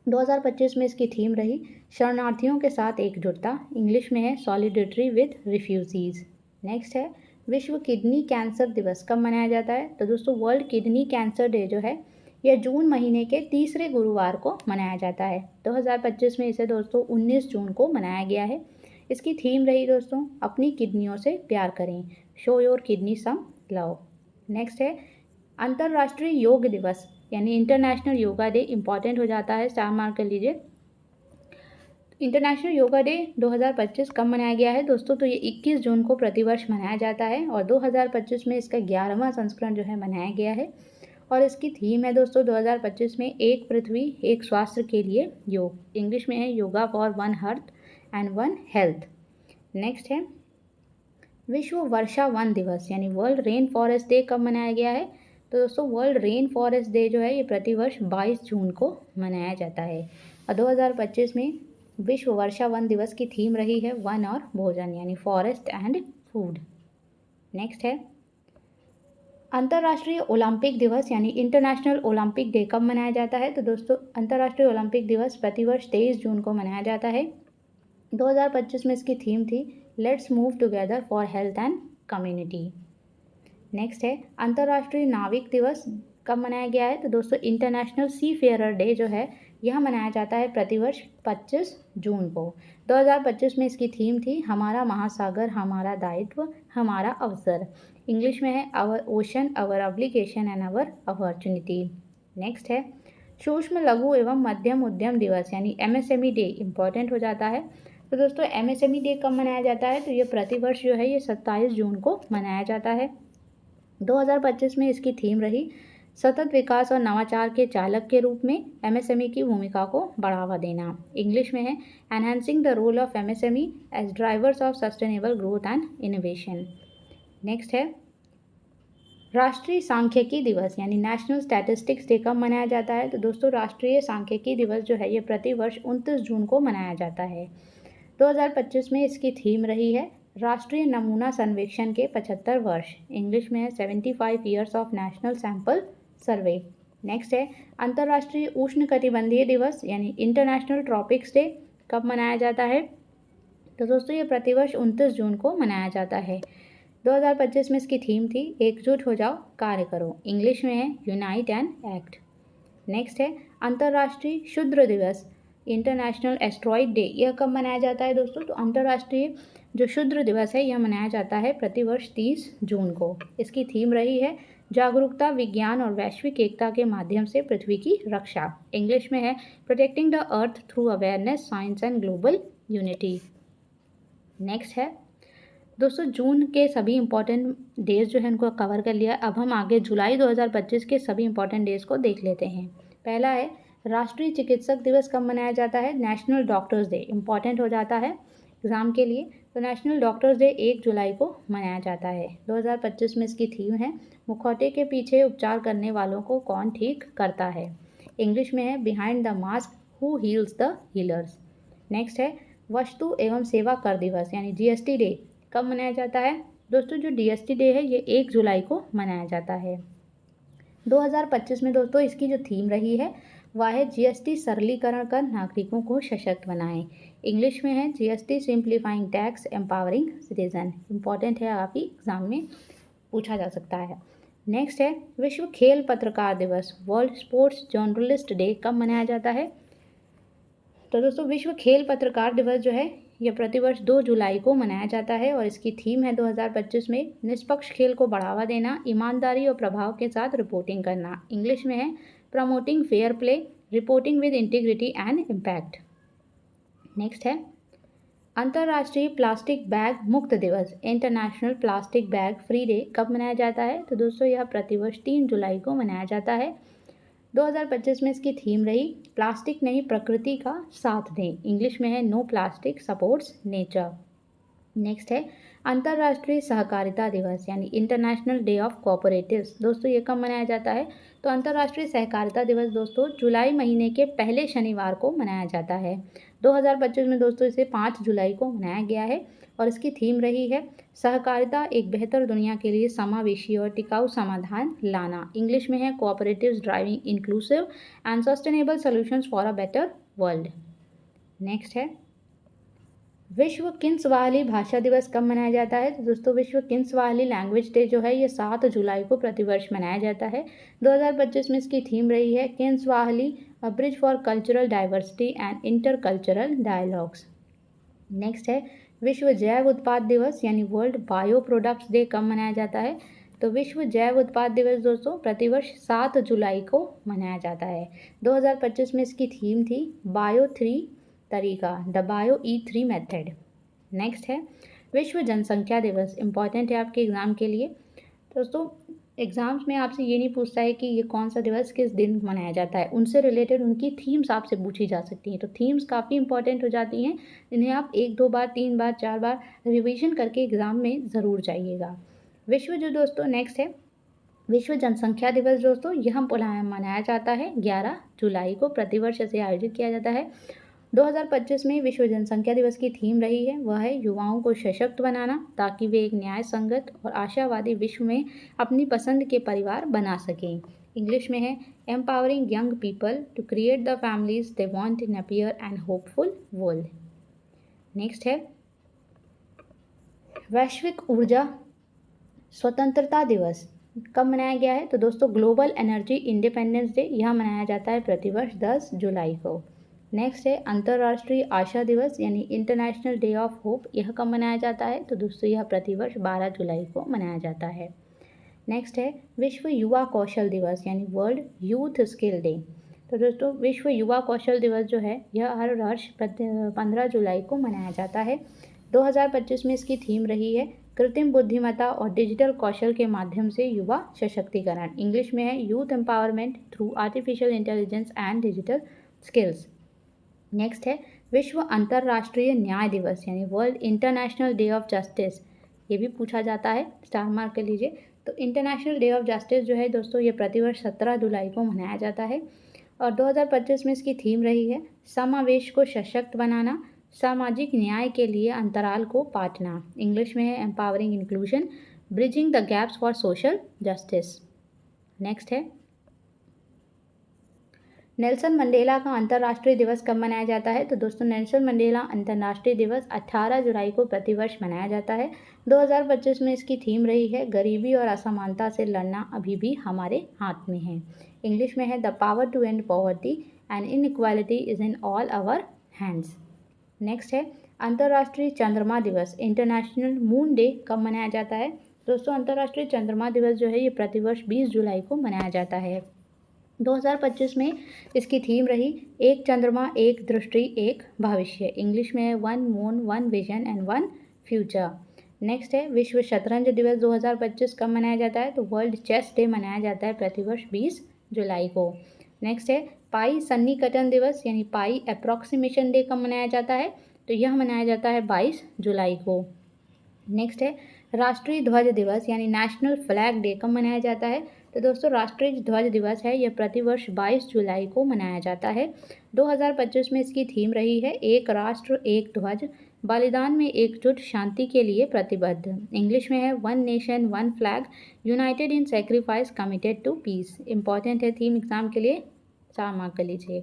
2025 में इसकी थीम रही शरणार्थियों के साथ एकजुटता, इंग्लिश में है सॉलिडेरिटी विद रिफ्यूजीज। नेक्स्ट है विश्व किडनी कैंसर दिवस कब मनाया जाता है? तो दोस्तों वर्ल्ड किडनी कैंसर डे जो है यह जून महीने के तीसरे गुरुवार को मनाया जाता है। 2025 में इसे दोस्तों 19 जून को मनाया गया है। इसकी थीम रही दोस्तों अपनी किडनियों से प्यार करें, show your kidney some love. Next है अंतर्राष्ट्रीय योग दिवस यानी इंटरनेशनल योगा डे इंपॉर्टेंट हो जाता है, स्टार मार्क कर लीजिए। इंटरनेशनल योगा डे 2025 कब मनाया गया है दोस्तों? तो ये 21 जून को प्रतिवर्ष मनाया जाता है और 2025 में इसका 11वां संस्करण जो है मनाया गया है। और इसकी थीम है दोस्तों 2025 में एक पृथ्वी एक स्वास्थ्य के लिए योग, इंग्लिश में है yoga for one earth and one health. Next है विश्व वर्षा वन दिवस यानी वर्ल्ड रेन फॉरेस्ट डे कब मनाया गया है? तो दोस्तों वर्ल्ड रेन फॉरेस्ट डे जो है ये प्रतिवर्ष 22 जून को मनाया जाता है। और 2025 में विश्व वर्षा वन दिवस की थीम रही है वन और भोजन यानी फॉरेस्ट एंड फूड। नेक्स्ट है अंतर्राष्ट्रीय ओलंपिक दिवस यानी इंटरनेशनल ओलंपिक डे कब मनाया जाता है? तो दोस्तों अंतर्राष्ट्रीय ओलंपिक दिवस प्रतिवर्ष 23 जून को मनाया जाता है। 2025 में इसकी थीम थी let's move together for health and community. Next है अंतर्राष्ट्रीय नाविक दिवस कब मनाया गया है? तो दोस्तों इंटरनेशनल सी फेयरर डे जो है यह मनाया जाता है प्रतिवर्ष 25 जून को। 2025 में इसकी थीम थी हमारा महासागर, हमारा दायित्व, हमारा अवसर, इंग्लिश में है our ocean, our obligation and our opportunity. Next है सूक्ष्म लघु एवं मध्यम उद्यम दिवस यानी MSME डे इंपॉर्टेंट हो जाता है। तो दोस्तों MSME डे कब मनाया जाता है? तो ये प्रतिवर्ष जो है ये 27 जून को मनाया जाता है। 2025 में इसकी थीम रही सतत विकास और नवाचार के चालक के रूप में MSME की भूमिका को बढ़ावा देना, इंग्लिश में है enhancing the role of MSME as drivers of sustainable growth and innovation. Next है राष्ट्रीय सांख्यिकी दिवस यानी नेशनल स्टैटिस्टिक्स डे कब मनाया जाता है? तो दोस्तों राष्ट्रीय सांख्यिकी दिवस जो है ये प्रतिवर्ष 29 जून को मनाया जाता है। 2025 में इसकी थीम रही है राष्ट्रीय नमूना सर्वेक्षण के 75 वर्ष, इंग्लिश में है 75 years of national sample survey. Next है अंतर्राष्ट्रीय उष्णकटिबंधीय दिवस यानी इंटरनेशनल ट्रॉपिक्स डे कब मनाया जाता है? तो दोस्तों ये प्रतिवर्ष 29 जून को मनाया जाता है। 2025 में इसकी थीम थी एकजुट हो जाओ कार्य करो, इंग्लिश में है यूनाइट एंड एक्ट। नेक्स्ट है अंतर्राष्ट्रीय क्षुद्र दिवस इंटरनेशनल एस्ट्रॉइड डे, यह कब मनाया जाता है दोस्तों? तो अंतर्राष्ट्रीय जो क्षुद्र दिवस है यह मनाया जाता है प्रतिवर्ष 30 जून को। इसकी थीम रही है जागरूकता, विज्ञान और वैश्विक एकता के माध्यम से पृथ्वी की रक्षा, इंग्लिश में है protecting the earth through awareness, science and global unity. Next है दोस्तों जून के सभी इंपॉर्टेंट डेज जो है उनको कवर कर लिया। अब हम आगे जुलाई 2025 के सभी इंपॉर्टेंट डेज को देख लेते हैं। पहला है राष्ट्रीय चिकित्सक दिवस कब मनाया जाता है? नेशनल डॉक्टर्स डे इंपॉर्टेंट हो जाता है एग्ज़ाम के लिए। तो नेशनल डॉक्टर्स डे 1 जुलाई को मनाया जाता है। 2025 में इसकी थीम है मुखौटे के पीछे उपचार करने वालों को कौन ठीक करता है, इंग्लिश में है behind the mask who heels the healers. Next है वस्तु एवं सेवा कर दिवस यानी GST डे कब मनाया जाता है? दोस्तों जो GST डे है ये 1 जुलाई को मनाया जाता है। 2025 में दोस्तों इसकी जो थीम रही है वह है GST सरलीकरण कर नागरिकों को सशक्त बनाएं, इंग्लिश में है GST simplifying tax empowering citizen, important है, आपकी एग्जाम में पूछा जा सकता है। नेक्स्ट है विश्व खेल पत्रकार दिवस, वर्ल्ड स्पोर्ट्स जर्नलिस्ट डे कब मनाया जाता है? तो दोस्तों विश्व खेल पत्रकार दिवस जो है यह प्रतिवर्ष 2 जुलाई को मनाया जाता है और इसकी थीम है 2025 में निष्पक्ष खेल को बढ़ावा देना, ईमानदारी और प्रभाव के साथ रिपोर्टिंग करना। इंग्लिश में है promoting fair play, reporting with integrity and impact. Next है अंतर्राष्ट्रीय प्लास्टिक बैग मुक्त दिवस, international plastic bag free day कब मनाया जाता है? तो दोस्तों यह प्रतिवर्ष 3 जुलाई को मनाया जाता है। 2025 में इसकी थीम रही प्लास्टिक नहीं प्रकृति का साथ दें। इंग्लिश में है no plastic supports nature. Next है अंतर्राष्ट्रीय सहकारिता दिवस यानी इंटरनेशनल डे ऑफ कोऑपरेटिव्स। दोस्तों ये कब मनाया जाता है? तो अंतर्राष्ट्रीय सहकारिता दिवस दोस्तों जुलाई महीने के पहले शनिवार को मनाया जाता है। 2025 में दोस्तों इसे 5 जुलाई को मनाया गया है और इसकी थीम रही है सहकारिता एक बेहतर दुनिया के लिए समावेशी और टिकाऊ समाधान लाना। इंग्लिश में है cooperatives driving inclusive and sustainable solutions for a better world. Next है विश्व किन्सवाहली भाषा दिवस कब मनाया जाता है? तो दोस्तों विश्व किन्सवाहली लैंग्वेज डे जो है ये 7 जुलाई को प्रतिवर्ष मनाया जाता है। 2025 में इसकी थीम रही है Kiswahili a bridge for cultural diversity and intercultural dialogues. Next है विश्व जैव उत्पाद दिवस यानी वर्ल्ड बायो प्रोडक्ट्स डे कब मनाया जाता है? तो विश्व जैव उत्पाद दिवस दोस्तों प्रतिवर्ष 7 जुलाई को मनाया जाता है। 2025 में इसकी थीम थी बायो 3 तरीका, the bio E3 method. Next है विश्व जनसंख्या दिवस, इम्पॉर्टेंट है आपके एग्ज़ाम के लिए। दोस्तों एग्ज़ाम्स में आपसे ये नहीं पूछता है कि ये कौन सा दिवस किस दिन मनाया जाता है, उनसे रिलेटेड उनकी थीम्स आपसे पूछी जा सकती हैं। तो थीम्स काफ़ी इंपॉर्टेंट हो जाती हैं, इन्हें आप 1-2 बार 3 बार 4 बार रिविज़न करके एग्ज़ाम में ज़रूर जाइएगा। विश्व जो दोस्तों नेक्स्ट है विश्व जनसंख्या दिवस दोस्तों यह मनाया जाता है 11 जुलाई को, प्रतिवर्ष इसे आयोजित किया जाता है। 2025 में विश्व जनसंख्या दिवस की थीम रही है वह है युवाओं को सशक्त बनाना ताकि वे एक न्याय संगत और आशावादी विश्व में अपनी पसंद के परिवार बना सकें। इंग्लिश में है empowering young people to create the families they want in happier and hopeful world. Next है वैश्विक ऊर्जा स्वतंत्रता दिवस कब मनाया गया है? तो दोस्तों ग्लोबल एनर्जी इंडिपेंडेंस डे यह मनाया जाता है प्रतिवर्ष 10 जुलाई को। नेक्स्ट है अंतर्राष्ट्रीय आशा दिवस यानी इंटरनेशनल डे ऑफ होप, यह कब मनाया जाता है? तो दोस्तों यह प्रतिवर्ष 12 जुलाई को मनाया जाता है। नेक्स्ट है विश्व युवा कौशल दिवस यानी वर्ल्ड यूथ स्किल डे। तो दोस्तों विश्व युवा कौशल दिवस जो है यह हर वर्ष 15 जुलाई को मनाया जाता है। 2025 में इसकी थीम रही है कृत्रिम बुद्धिमत्ता और डिजिटल कौशल के माध्यम से युवा सशक्तिकरण। इंग्लिश में है youth empowerment through artificial intelligence and digital skills. Next है विश्व अंतर्राष्ट्रीय न्याय दिवस यानी world international day of justice, ये भी पूछा जाता है, स्टार मार्क कर लीजिए। तो इंटरनेशनल डे ऑफ जस्टिस जो है दोस्तों ये प्रतिवर्ष 17 जुलाई को मनाया जाता है और 2025 में इसकी थीम रही है समावेश को सशक्त बनाना, सामाजिक न्याय के लिए अंतराल को पाटना। इंग्लिश में है empowering inclusion, bridging the gaps for social justice. Next है नेल्सन मंडेला का अंतर्राष्ट्रीय दिवस कब मनाया जाता है? तो दोस्तों नेल्सन मंडेला अंतर्राष्ट्रीय दिवस 18 जुलाई को प्रतिवर्ष मनाया जाता है। 2025 में इसकी थीम रही है गरीबी और असमानता से लड़ना अभी भी हमारे हाथ में है। इंग्लिश में है the power to end poverty and inequality is in all our hands. Next है अंतर्राष्ट्रीय चंद्रमा दिवस इंटरनेशनल मून डे कब मनाया जाता है? दोस्तों अंतर्राष्ट्रीय चंद्रमा दिवस जो है ये प्रतिवर्ष 20 जुलाई को मनाया जाता है। 2025 में इसकी थीम रही एक चंद्रमा एक दृष्टि एक भविष्य। इंग्लिश में है 1 moon 1 vision and 1 future. Next है विश्व शतरंज दिवस 2025 कब मनाया जाता है? तो वर्ल्ड चेस डे मनाया जाता है प्रतिवर्ष 20 जुलाई को। नेक्स्ट है पाई सन्निकटन दिवस यानी पाई अप्रॉक्सीमेशन डे कब मनाया जाता है? तो यह मनाया जाता है 22 जुलाई को। नेक्स्ट है राष्ट्रीय ध्वज दिवस यानी नेशनल फ्लैग डे कब मनाया जाता है? तो दोस्तों राष्ट्रीय ध्वज दिवस है यह प्रतिवर्ष 22 जुलाई को मनाया जाता है। 2025 में इसकी थीम रही है एक राष्ट्र एक ध्वज, बलिदान में एकजुट, शांति के लिए प्रतिबद्ध। इंग्लिश में है 1 nation 1 flag, united in sacrifice committed to peace. Important है थीम एग्जाम के लिए, 4 मार्क कर लीजिए।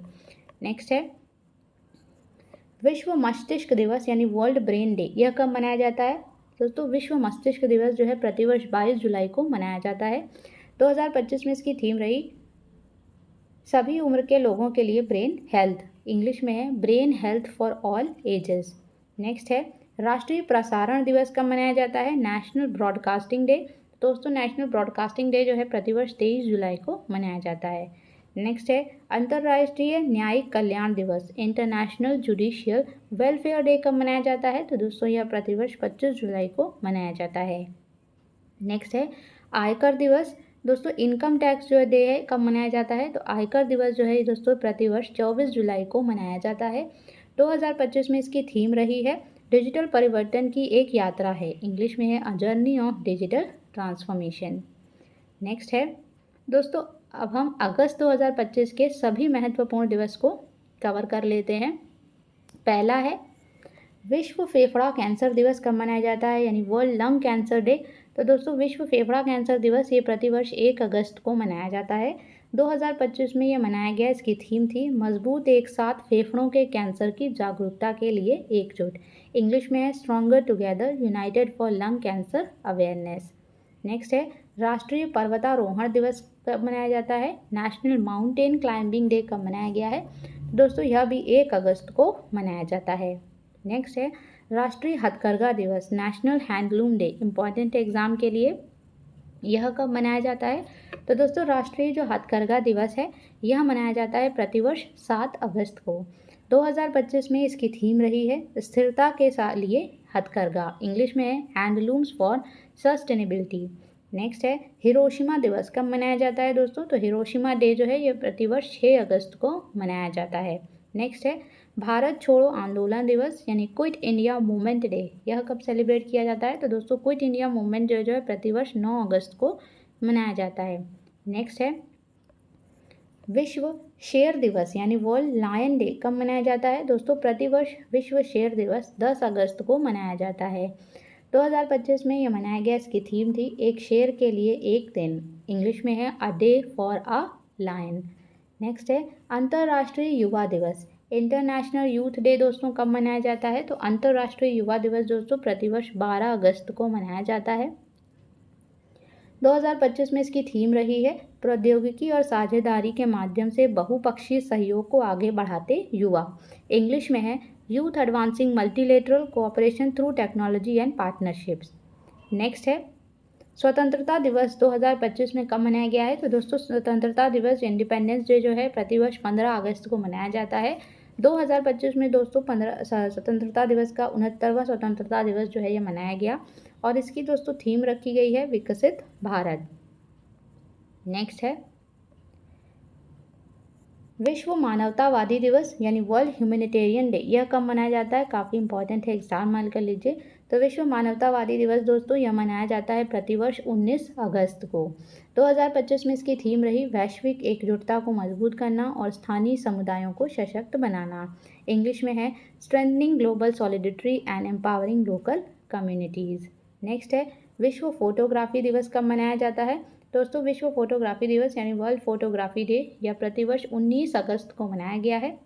नेक्स्ट है विश्व मस्तिष्क दिवस यानी वर्ल्ड ब्रेन डे, यह कब मनाया जाता है? दोस्तों विश्व मस्तिष्क दिवस जो है प्रतिवर्ष 22 जुलाई को मनाया जाता है। 2025 में इसकी थीम रही सभी उम्र के लोगों के लिए ब्रेन हेल्थ, इंग्लिश में है brain health for all ages. Next है राष्ट्रीय प्रसारण दिवस कब मनाया जाता है? National broadcasting day. दोस्तों नेशनल ब्रॉडकास्टिंग डे जो है प्रतिवर्ष 23 जुलाई को मनाया जाता है। नेक्स्ट है अंतर्राष्ट्रीय न्यायिक कल्याण दिवस, इंटरनेशनल जुडिशियल वेलफेयर डे कब मनाया जाता है? तो दोस्तों यह प्रतिवर्ष 25 जुलाई को मनाया जाता है। नेक्स्ट है आयकर दिवस। दोस्तों इनकम टैक्स जो डे है कब मनाया जाता है? तो आयकर दिवस जो है दोस्तों प्रतिवर्ष 24 जुलाई को मनाया जाता है। 2025 में इसकी थीम रही है डिजिटल परिवर्तन की एक यात्रा है, इंग्लिश में है a journey of digital transformation. Next है दोस्तों अब हम अगस्त 2025 के सभी महत्वपूर्ण दिवस को कवर कर लेते हैं। पहला है विश्व फेफड़ा कैंसर दिवस कब मनाया जाता है, यानी वर्ल्ड लंग कैंसर डे। तो दोस्तों विश्व फेफड़ा कैंसर दिवस ये प्रतिवर्ष 1 अगस्त को मनाया जाता है। 2025 में ये मनाया गया। इसकी थीम थी मजबूत एक साथ फेफड़ों के कैंसर की जागरूकता के लिए एकजुट, इंग्लिश में है stronger together United for lung cancer awareness. Next है राष्ट्रीय पर्वतारोहण दिवस कब मनाया जाता है? नेशनल माउंटेन क्लाइंबिंग डे कब मनाया गया है? दोस्तों यह भी 1 अगस्त को मनाया जाता है। नेक्स्ट है राष्ट्रीय हथकरघा दिवस, national handloom day, important exam के लिए यह कब मनाया जाता है? तो दोस्तों राष्ट्रीय जो हथकरघा दिवस है यह मनाया जाता है प्रतिवर्ष 7 अगस्त को। 2025 में इसकी थीम रही है स्थिरता के लिए हथकरघा, इंग्लिश में है हैंडलूम्स फॉर सस्टेनेबिलिटी। नेक्स्ट है हिरोशिमा दिवस कब मनाया जाता है दोस्तों? तो हिरोशिमा डे जो है यह प्रतिवर्ष 6 अगस्त को मनाया जाता है। नेक्स्ट है भारत छोड़ो आंदोलन दिवस यानी क्विट इंडिया मूवमेंट डे, यह कब सेलिब्रेट किया जाता है? तो दोस्तों क्विट इंडिया मूवमेंट जो है प्रतिवर्ष 9 अगस्त को मनाया जाता है। नेक्स्ट है विश्व शेर दिवस यानी वर्ल्ड लायन डे कब मनाया जाता है? दोस्तों प्रतिवर्ष विश्व शेर दिवस 10 अगस्त को मनाया जाता है। 2025 में यह मनाया गया। इसकी थीम थी एक शेर के लिए एक दिन, इंग्लिश में है a day for a lion. Next है अंतर्राष्ट्रीय युवा दिवस, इंटरनेशनल यूथ डे दोस्तों कब मनाया जाता है? तो अंतर्राष्ट्रीय युवा दिवस दोस्तों प्रतिवर्ष 12 अगस्त को मनाया जाता है। 2025 में इसकी थीम रही है प्रौद्योगिकी और साझेदारी के माध्यम से बहुपक्षीय सहयोग को आगे बढ़ाते युवा, इंग्लिश में है youth advancing multilateral cooperation through technology and partnerships. Next है स्वतंत्रता दिवस 2025 में कब मनाया गया है? तो दोस्तों स्वतंत्रता दिवस इंडिपेंडेंस डे जो है प्रतिवर्ष 15 अगस्त को मनाया जाता है। 2025 में दोस्तों 15 स्वतंत्रता दिवस का 69वां स्वतंत्रता दिवस जो है ये मनाया गया और इसकी दोस्तों थीम रखी गई है विकसित भारत। नेक्स्ट है विश्व मानवतावादी दिवस यानी वर्ल्ड ह्यूमैनिटेरियन डे, यह कब मनाया जाता है? काफ़ी इंपॉर्टेंट है, एग्जाम मान कर लीजिए। तो विश्व मानवतावादी दिवस दोस्तों यह मनाया जाता है प्रतिवर्ष 19 अगस्त को। 2025 में इसकी थीम रही वैश्विक एकजुटता को मजबूत करना और स्थानीय समुदायों को सशक्त बनाना, इंग्लिश में है strengthening global solidity and empowering local communities. Next है विश्व फोटोग्राफी दिवस कब मनाया जाता है? दोस्तों विश्व फोटोग्राफी दिवस यानी वर्ल्ड फोटोग्राफी डे यह प्रतिवर्ष 19 अगस्त को मनाया गया है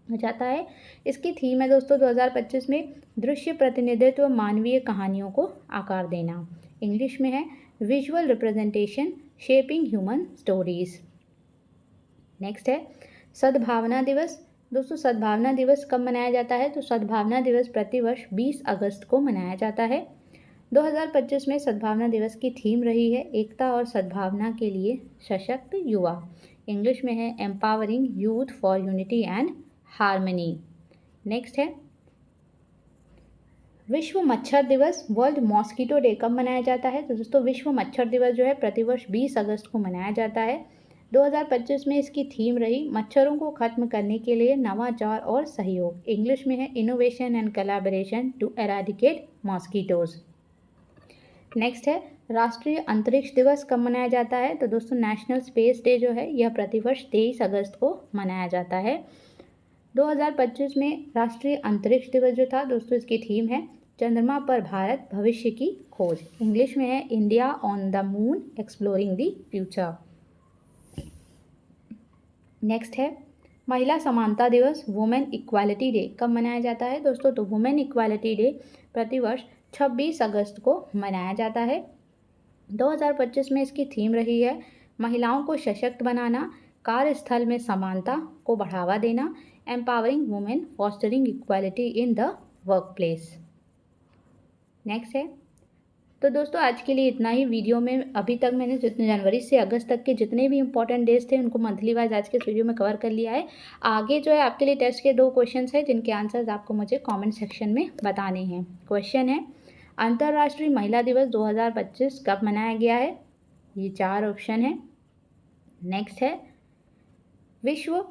जाता है। इसकी थीम है दोस्तों 2025 में दृश्य प्रतिनिधित्व मानवीय कहानियों को आकार देना, इंग्लिश में है visual representation shaping human stories. Next है सद्भावना दिवस। दोस्तों सद्भावना दिवस कब मनाया जाता है? तो सद्भावना दिवस प्रतिवर्ष 20 अगस्त को मनाया जाता है। 2025 में सद्भावना दिवस की थीम रही है एकता और सद्भावना के लिए सशक्त युवा, इंग्लिश में है empowering youth for unity and harmony. Next है विश्व मच्छर दिवस वर्ल्ड मॉस्किटो डे कब मनाया जाता है? तो दोस्तों विश्व मच्छर दिवस जो है प्रतिवर्ष 20 अगस्त को मनाया जाता है। 2025 में इसकी थीम रही मच्छरों को खत्म करने के लिए नवाचार और सहयोग, इंग्लिश में है innovation and collaboration to eradicate mosquitoes. Next है राष्ट्रीय अंतरिक्ष दिवस कब मनाया जाता है? तो दोस्तों नेशनल स्पेस डे जो है यह प्रतिवर्ष 23 अगस्त को मनाया जाता है। 2025 में राष्ट्रीय अंतरिक्ष दिवस जो था दोस्तों इसकी थीम है चंद्रमा पर भारत भविष्य की खोज, इंग्लिश में है India on the moon exploring the future. Next है महिला समानता दिवस वुमेन इक्वालिटी डे कब मनाया जाता है? दोस्तों तो वुमेन इक्वालिटी डे प्रतिवर्ष 26 अगस्त को मनाया जाता है। 2025 में इसकी थीम रही है महिलाओं को सशक्त बनाना, कार्यस्थल में समानता को बढ़ावा देना, empowering women, fostering equality in the work place. Next है, तो दोस्तों आज के लिए इतना ही। वीडियो में अभी तक मैंने जितने जनवरी से अगस्त तक के जितने भी इंपॉर्टेंट डेज थे उनको मंथली वाइज आज के वीडियो में कवर कर लिया है। आगे जो है आपके लिए टेस्ट के 2 क्वेश्चंस हैं जिनके आंसर्स आपको मुझे कमेंट सेक्शन में बताने हैं। क्वेश्चन है, अंतर्राष्ट्रीय महिला दिवस 2025 कब मनाया गया है? ये 4 ऑप्शन है। नेक्स्ट है, विश्व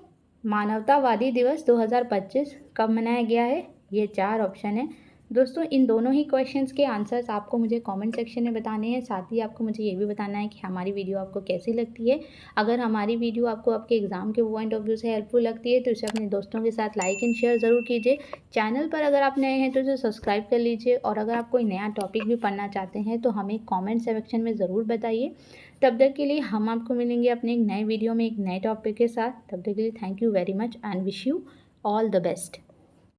मानवतावादी दिवस 2025 कब मनाया गया है? ये 4 ऑप्शन है। दोस्तों इन दोनों ही क्वेश्चंस के आंसर्स आपको मुझे कमेंट सेक्शन में बताने हैं। साथ ही आपको मुझे ये भी बताना है कि हमारी वीडियो आपको कैसी लगती है। अगर हमारी वीडियो आपको आपके एग्जाम के पॉइंट ऑफ व्यू से हेल्पफुल लगती है तो इसे अपने दोस्तों के साथ लाइक एंड शेयर ज़रूर कीजिए। चैनल पर अगर आप नए हैं तो इसे सब्सक्राइब कर लीजिए, और अगर आप कोई नया टॉपिक भी पढ़ना चाहते हैं तो हमें कॉमेंट सेक्शन में ज़रूर बताइए। तब तक के लिए हम आपको मिलेंगे अपने एक नए वीडियो में एक नए टॉपिक के साथ। तब तक के लिए thank you very much and wish you all the best.